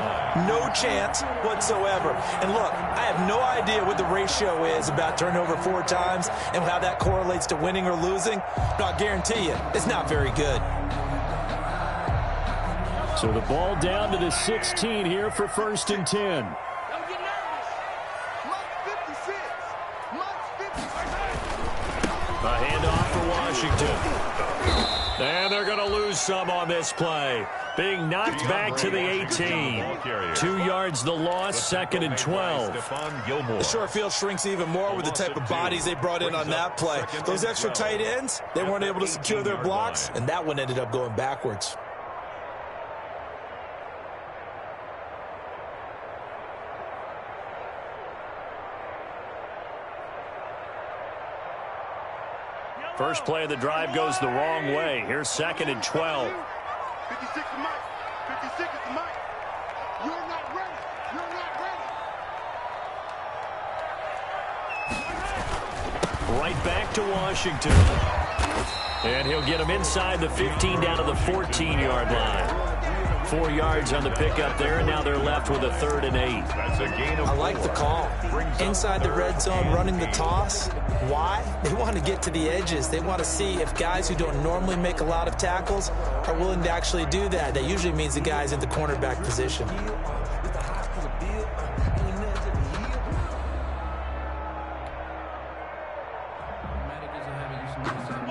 No chance whatsoever. And look, I have no idea what the ratio is about turning over 4 times and how that correlates to winning or losing, but I'll guarantee you, it's not very good. So the ball down to the 16 here for 1st and 10. Don't get nervous. Mark 56. Mark 56. A handoff for Washington. And they're going to lose some on this play. Being knocked back to the 18. 2 yards the loss, 2nd and 12. The short field shrinks even more with the type of bodies they brought in on that play. Those extra tight ends, they weren't able to secure their blocks, and that one ended up going backwards. First play of the drive goes the wrong way. Here's 2nd and 12. 56 is Mike. 56 is Mike. You're not ready. You're not ready. Right back to Washington. And he'll get him inside the 15 down to the 14-yard line. 4 yards on the pickup there, and now they're left with a 3rd and 8. That's a gain of 4. I like the call. Inside the red zone, running the toss. Why? They want to get to the edges. They want to see if guys who don't normally make a lot of tackles are willing to actually do that. That usually means the guy's in the cornerback position.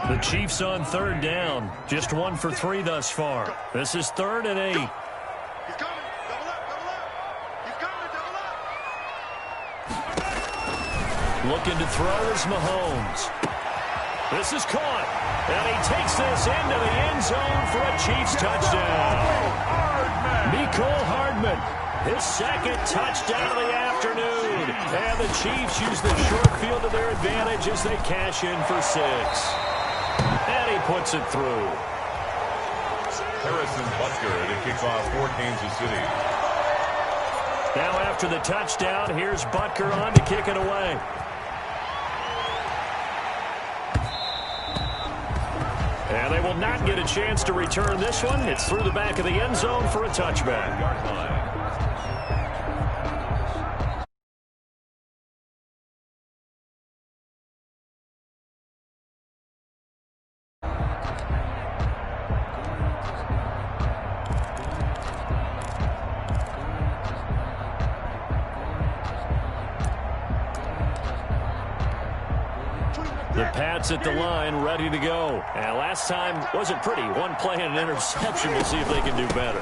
The Chiefs on 3rd down. Just 1 for 3 thus far. This is 3rd and 8. He's coming. Double up. Double up. He's coming. Double up. Looking to throw is Mahomes. This is caught. And he takes this into the end zone for a Chiefs touchdown. Mecole Hardman, his 2nd touchdown of the afternoon. And the Chiefs use the short field to their advantage as they cash in for 6. And he puts it through. Harrison Butker to kick off for Kansas City. Now after the touchdown, here's Butker on to kick it away. And they will not get a chance to return this one. It's through the back of the end zone for a touchback. Yard line. The Pats at the line, ready to go. And last time wasn't pretty. 1 play and an interception. We'll see if they can do better.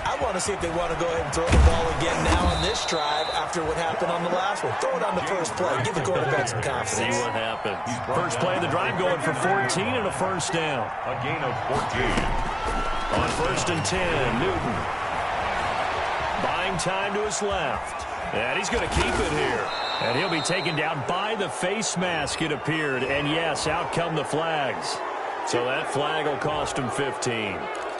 I want to see if they want to go ahead and throw the ball again now on this drive after what happened on the last one. Throw it on the first play. Give the quarterback some confidence. See what happens. First play of the drive going for 14 and a 1st down. A gain of 14. On 1st and 10, Newton. Buying time to his left. And he's going to keep it here. And he'll be taken down by the face mask, it appeared. And yes, out come the flags. So that flag will cost him 15.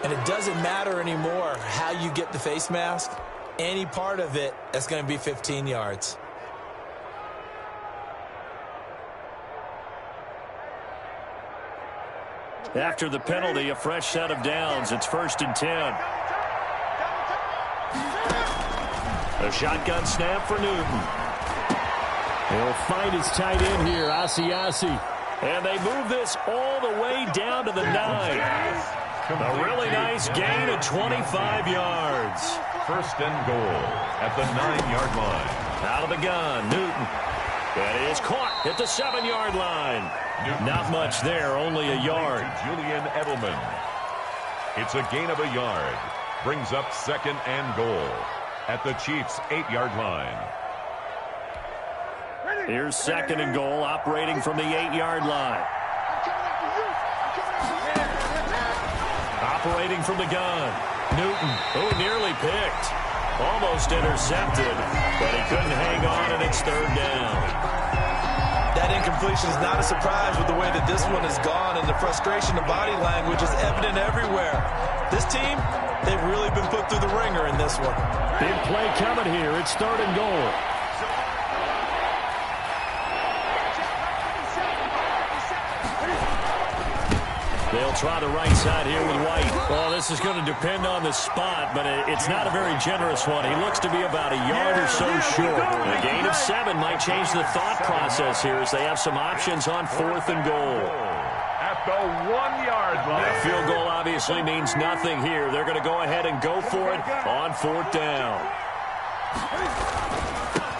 And it doesn't matter anymore how you get the face mask. Any part of it, that's going to be 15 yards. After the penalty, a fresh set of downs. It's 1st and 10. A shotgun snap for Newton. He'll find his tight end here, Asiasi. And they move this all the way down to the 9. A really nice gain of 25 yards. 1st and goal at the 9-yard line. Out of the gun, Newton. That is caught at the 7-yard line. Newton. Not much there, only a yard. Julian Edelman. It's a gain of a yard. Brings up 2nd and goal at the Chiefs' 8-yard line. Here's 2nd and goal, operating from the 8-yard line. Operating from the gun. Newton, who nearly picked. Almost intercepted, but he couldn't hang on, and it's 3rd down. That incompletion is not a surprise with the way that this one has gone, and the frustration of body language is evident everywhere. This team, they've really been put through the ringer in this one. Big play coming here. It's 3rd and goal. They'll try the right side here with White. Well, this is going to depend on the spot, but it's not a very generous one. He looks to be about a yard or so short. A gain of 7 might change the thought process here as they have some options on 4th and goal. At the 1-yard line. A field goal obviously means nothing here. They're going to go ahead and go for it on 4th down.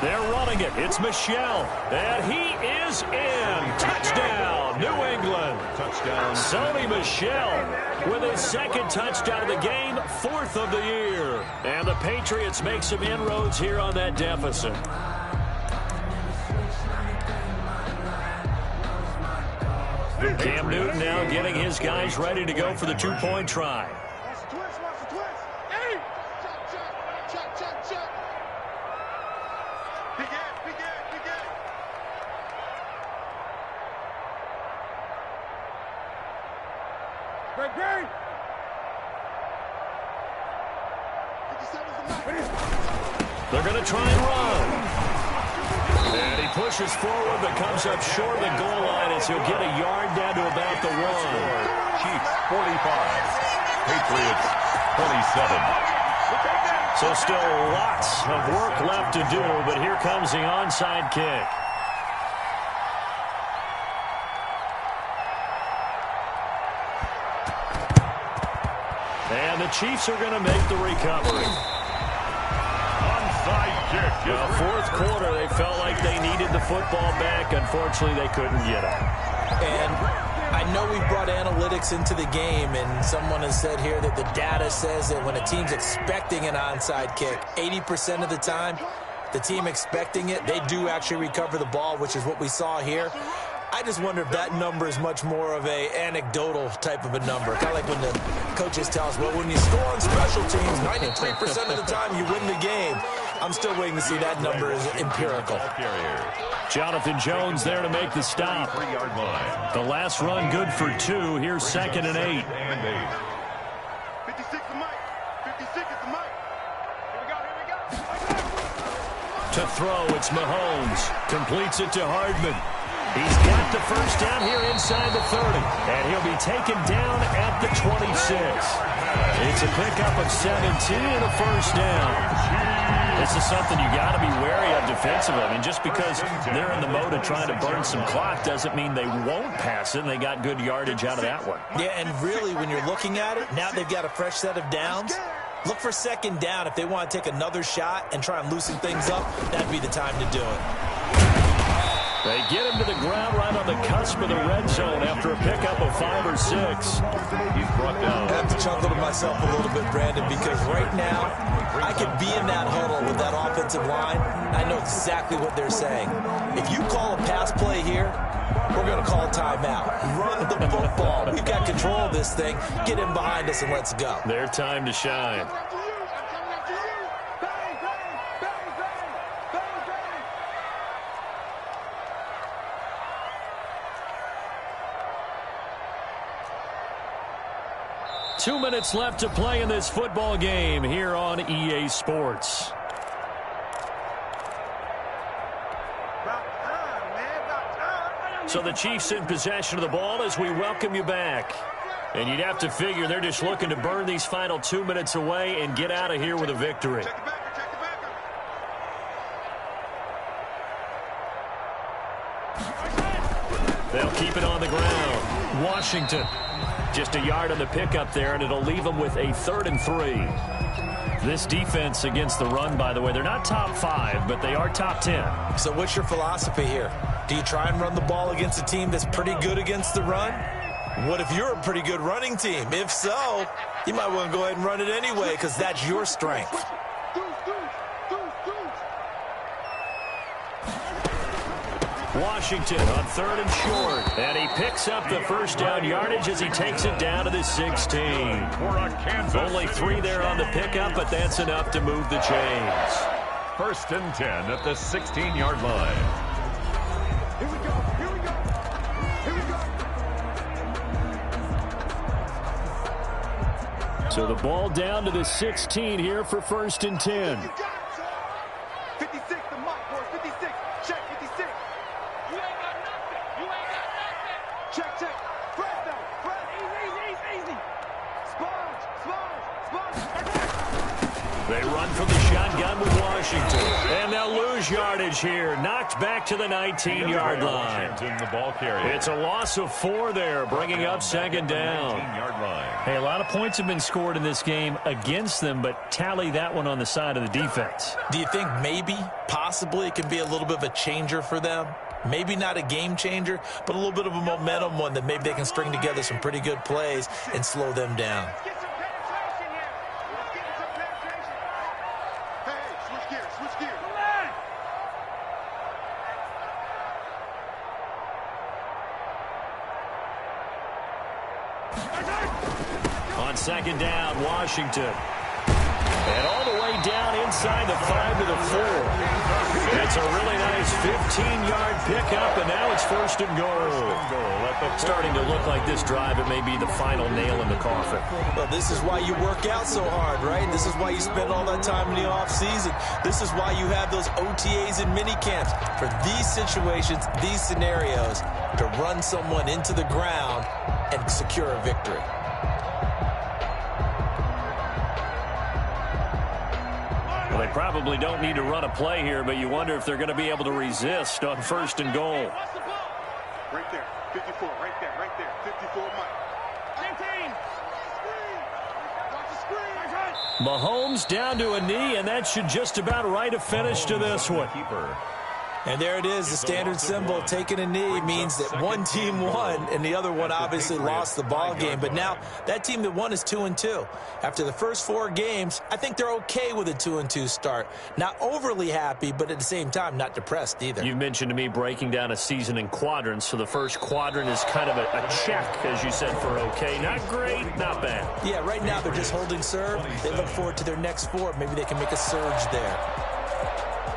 They're running it. It's Michel. And he is in. Touchdown, New England. Touchdown. Sony Michel with his 2nd touchdown of the game, 4th of the year. And the Patriots make some inroads here on that deficit. Cam Newton now getting his guys ready to go for the 2-point try. They're going to try and run. And he pushes forward but comes up short of the goal line as he'll get a yard down to about the 1. Chiefs 45. Patriots 27. So still lots of work left to do, but here comes the onside kick. And the Chiefs are going to make the recovery. Well, 4th quarter, they felt like they needed the football back. Unfortunately, they couldn't get it. And I know we've brought analytics into the game, and someone has said here that the data says that when a team's expecting an onside kick, 80% of the time, the team expecting it, they do actually recover the ball, which is what we saw here. I just wonder if that number is much more of a anecdotal type of a number. Kind of like when the coaches tell us, well, when you score on special teams, 93% of the time you win the game. I'm still waiting to see that number is empirical. Jonathan Jones there to make the stop. 3-yard line. The last run good for 2. Here's 2nd and 8. 56 to Mike. 56 is the Mike. Here we go. To throw, it's Mahomes. Completes it to Hardman. He's got the first down here inside the 30. And he'll be taken down at the 26. It's a pickup of 17 and a first down. This is something you got to be wary of defensively. I mean, just because they're in the mode of trying to burn some clock doesn't mean they won't pass it, and they got good yardage out of that one. Yeah, and really, when you're looking at it, now they've got a fresh set of downs. Look for 2nd down. If they want to take another shot and try and loosen things up, that'd be the time to do it. They get him to the ground right on the cusp of the red zone after a pickup of 5 or 6. He's brought down. I have to chuckle to myself a little bit, Brandon, because right now I could be in that huddle with that offensive line. I know exactly what they're saying. If you call a pass play here, we're going to call a timeout. Run the football. We've got control of this thing. Get in behind us and let's go. Their time to shine. 2 minutes left to play in this football game here on EA Sports. So the Chiefs in possession of the ball as we welcome you back. And you'd have to figure they're just looking to burn these final 2 minutes away and get out of here with a victory. They'll keep it on the ground. Washington. Just a yard on the pickup there, and it'll leave them with a 3rd and 3. This defense against the run, by the way, they're not top 5, but they are top 10. So what's your philosophy here? Do you try and run the ball against a team that's pretty good against the run? What if you're a pretty good running team? If so, you might want to go ahead and run it anyway because that's your strength. Washington on 3rd and short. And he picks up the first down yardage as he takes it down to the 16. Only 3 there on the pickup, but that's enough to move the chains. 1st and 10 at the 16-yard line. Here we go. Here we go. Here we go. So the ball down to the 16 here for 1st and 10. 56 the mark, boys. 56. Check 56. You ain't got nothing. You ain't got nothing. Check. Press down. Press. Easy. Sponge. They run from the shotgun with Washington. And they'll lose yardage here. Knocked back to the 19-yard line. The ball carrier. It's a loss of 4 there, bringing up 2nd down. 19-yard line. Hey, a lot of points have been scored in this game against them, but tally that one on the side of the defense. Do you think maybe, possibly, it can be a little bit of a changer for them? Maybe not a game changer, but a little bit of a momentum one that maybe they can string together some pretty good plays and slow them down. Switch gears. On 2nd down, Washington. And all the way down inside the 5 to the 4. It's a really nice 15-yard pickup, and now it's 1st and goal. Starting to look like this drive, it may be the final nail in the coffin. Well, this is why you work out so hard, right? This is why you spend all that time in the offseason. This is why you have those OTAs and mini camps. For these situations, these scenarios, to run someone into the ground and secure a victory. Well, they probably don't need to run a play here, but you wonder if they're going to be able to resist on 1st and goal. Right there. 54. Right there. 54, Mike. 19. Watch the screen. Mahomes down to a knee, and that should just about write a finish to this one. And there it is, the standard symbol. Taking a knee means that one team won and the other one obviously lost the ball game. But now that team that won is 2-2. After the first 4 games, I think they're okay with a 2-2 start. Not overly happy, but at the same time, not depressed either. You mentioned to me breaking down a season in quadrants. So the first quadrant is kind of a check, as you said, for okay. Not great, not bad. Yeah, right now they're just holding serve. They look forward to their next 4. Maybe they can make a surge there.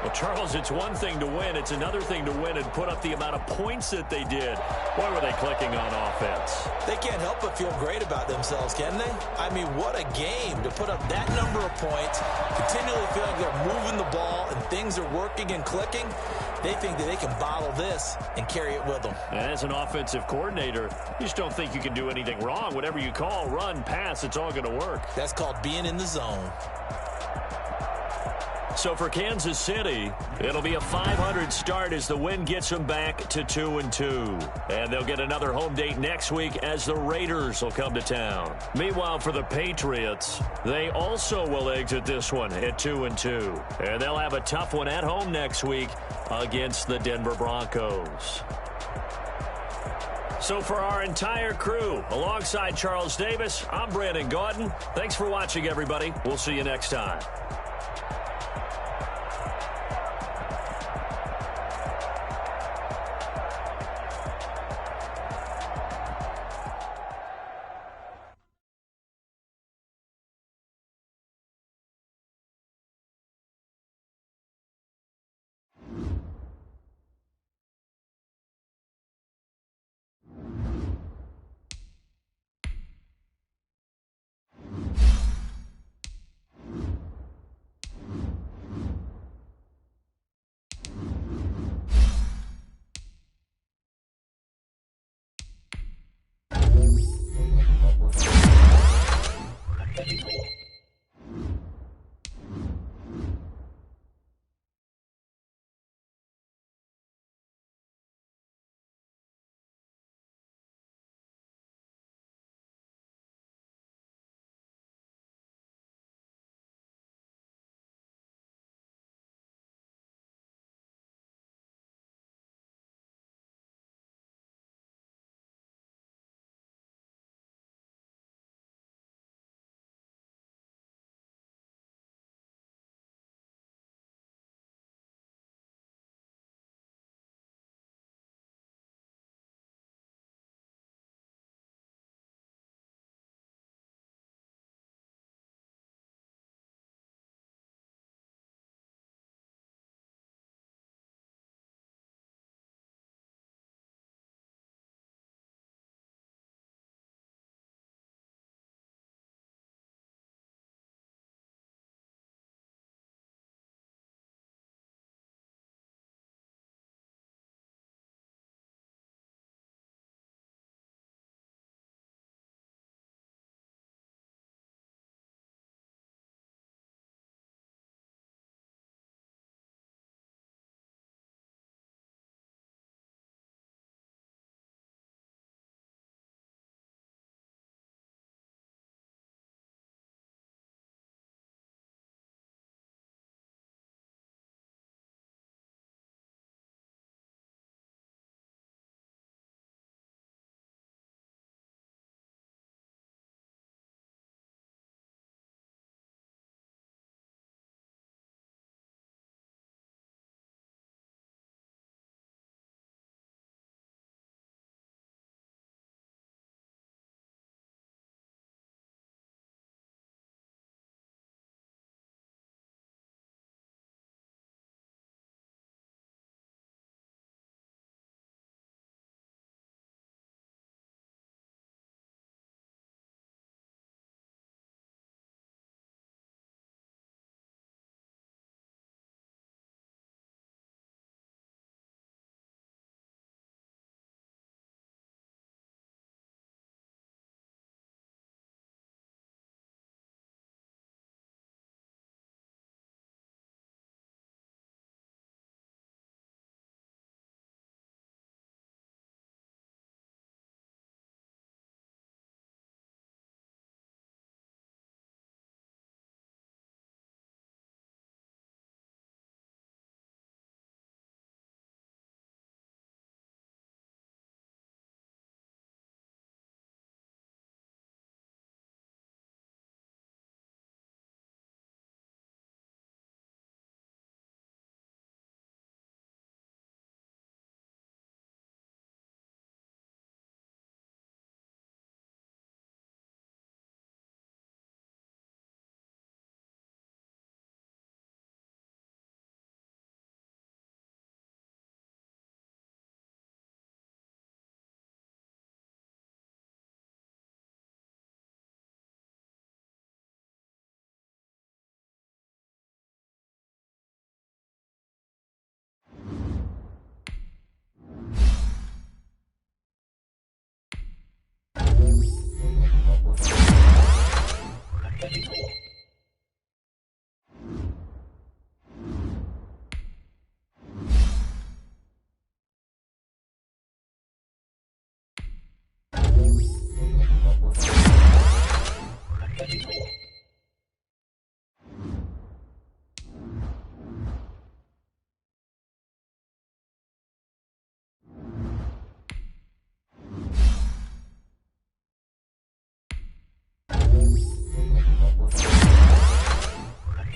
Well, Charles, it's one thing to win. It's another thing to win and put up the amount of points that they did. Boy, were they clicking on offense. They can't help but feel great about themselves, can they? I mean, what a game to put up that number of points, continually feel like they're moving the ball and things are working and clicking. They think that they can bottle this and carry it with them. And as an offensive coordinator, you just don't think you can do anything wrong. Whatever you call, run, pass, it's all going to work. That's called being in the zone. So for Kansas City, it'll be a 500 start as the win gets them back to 2-2. And they'll get another home date next week as the Raiders will come to town. Meanwhile, for the Patriots, they also will exit this one at 2-2. And they'll have a tough one at home next week against the Denver Broncos. So for our entire crew, alongside Charles Davis, I'm Brandon Gaudin. Thanks for watching, everybody. We'll see you next time.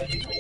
You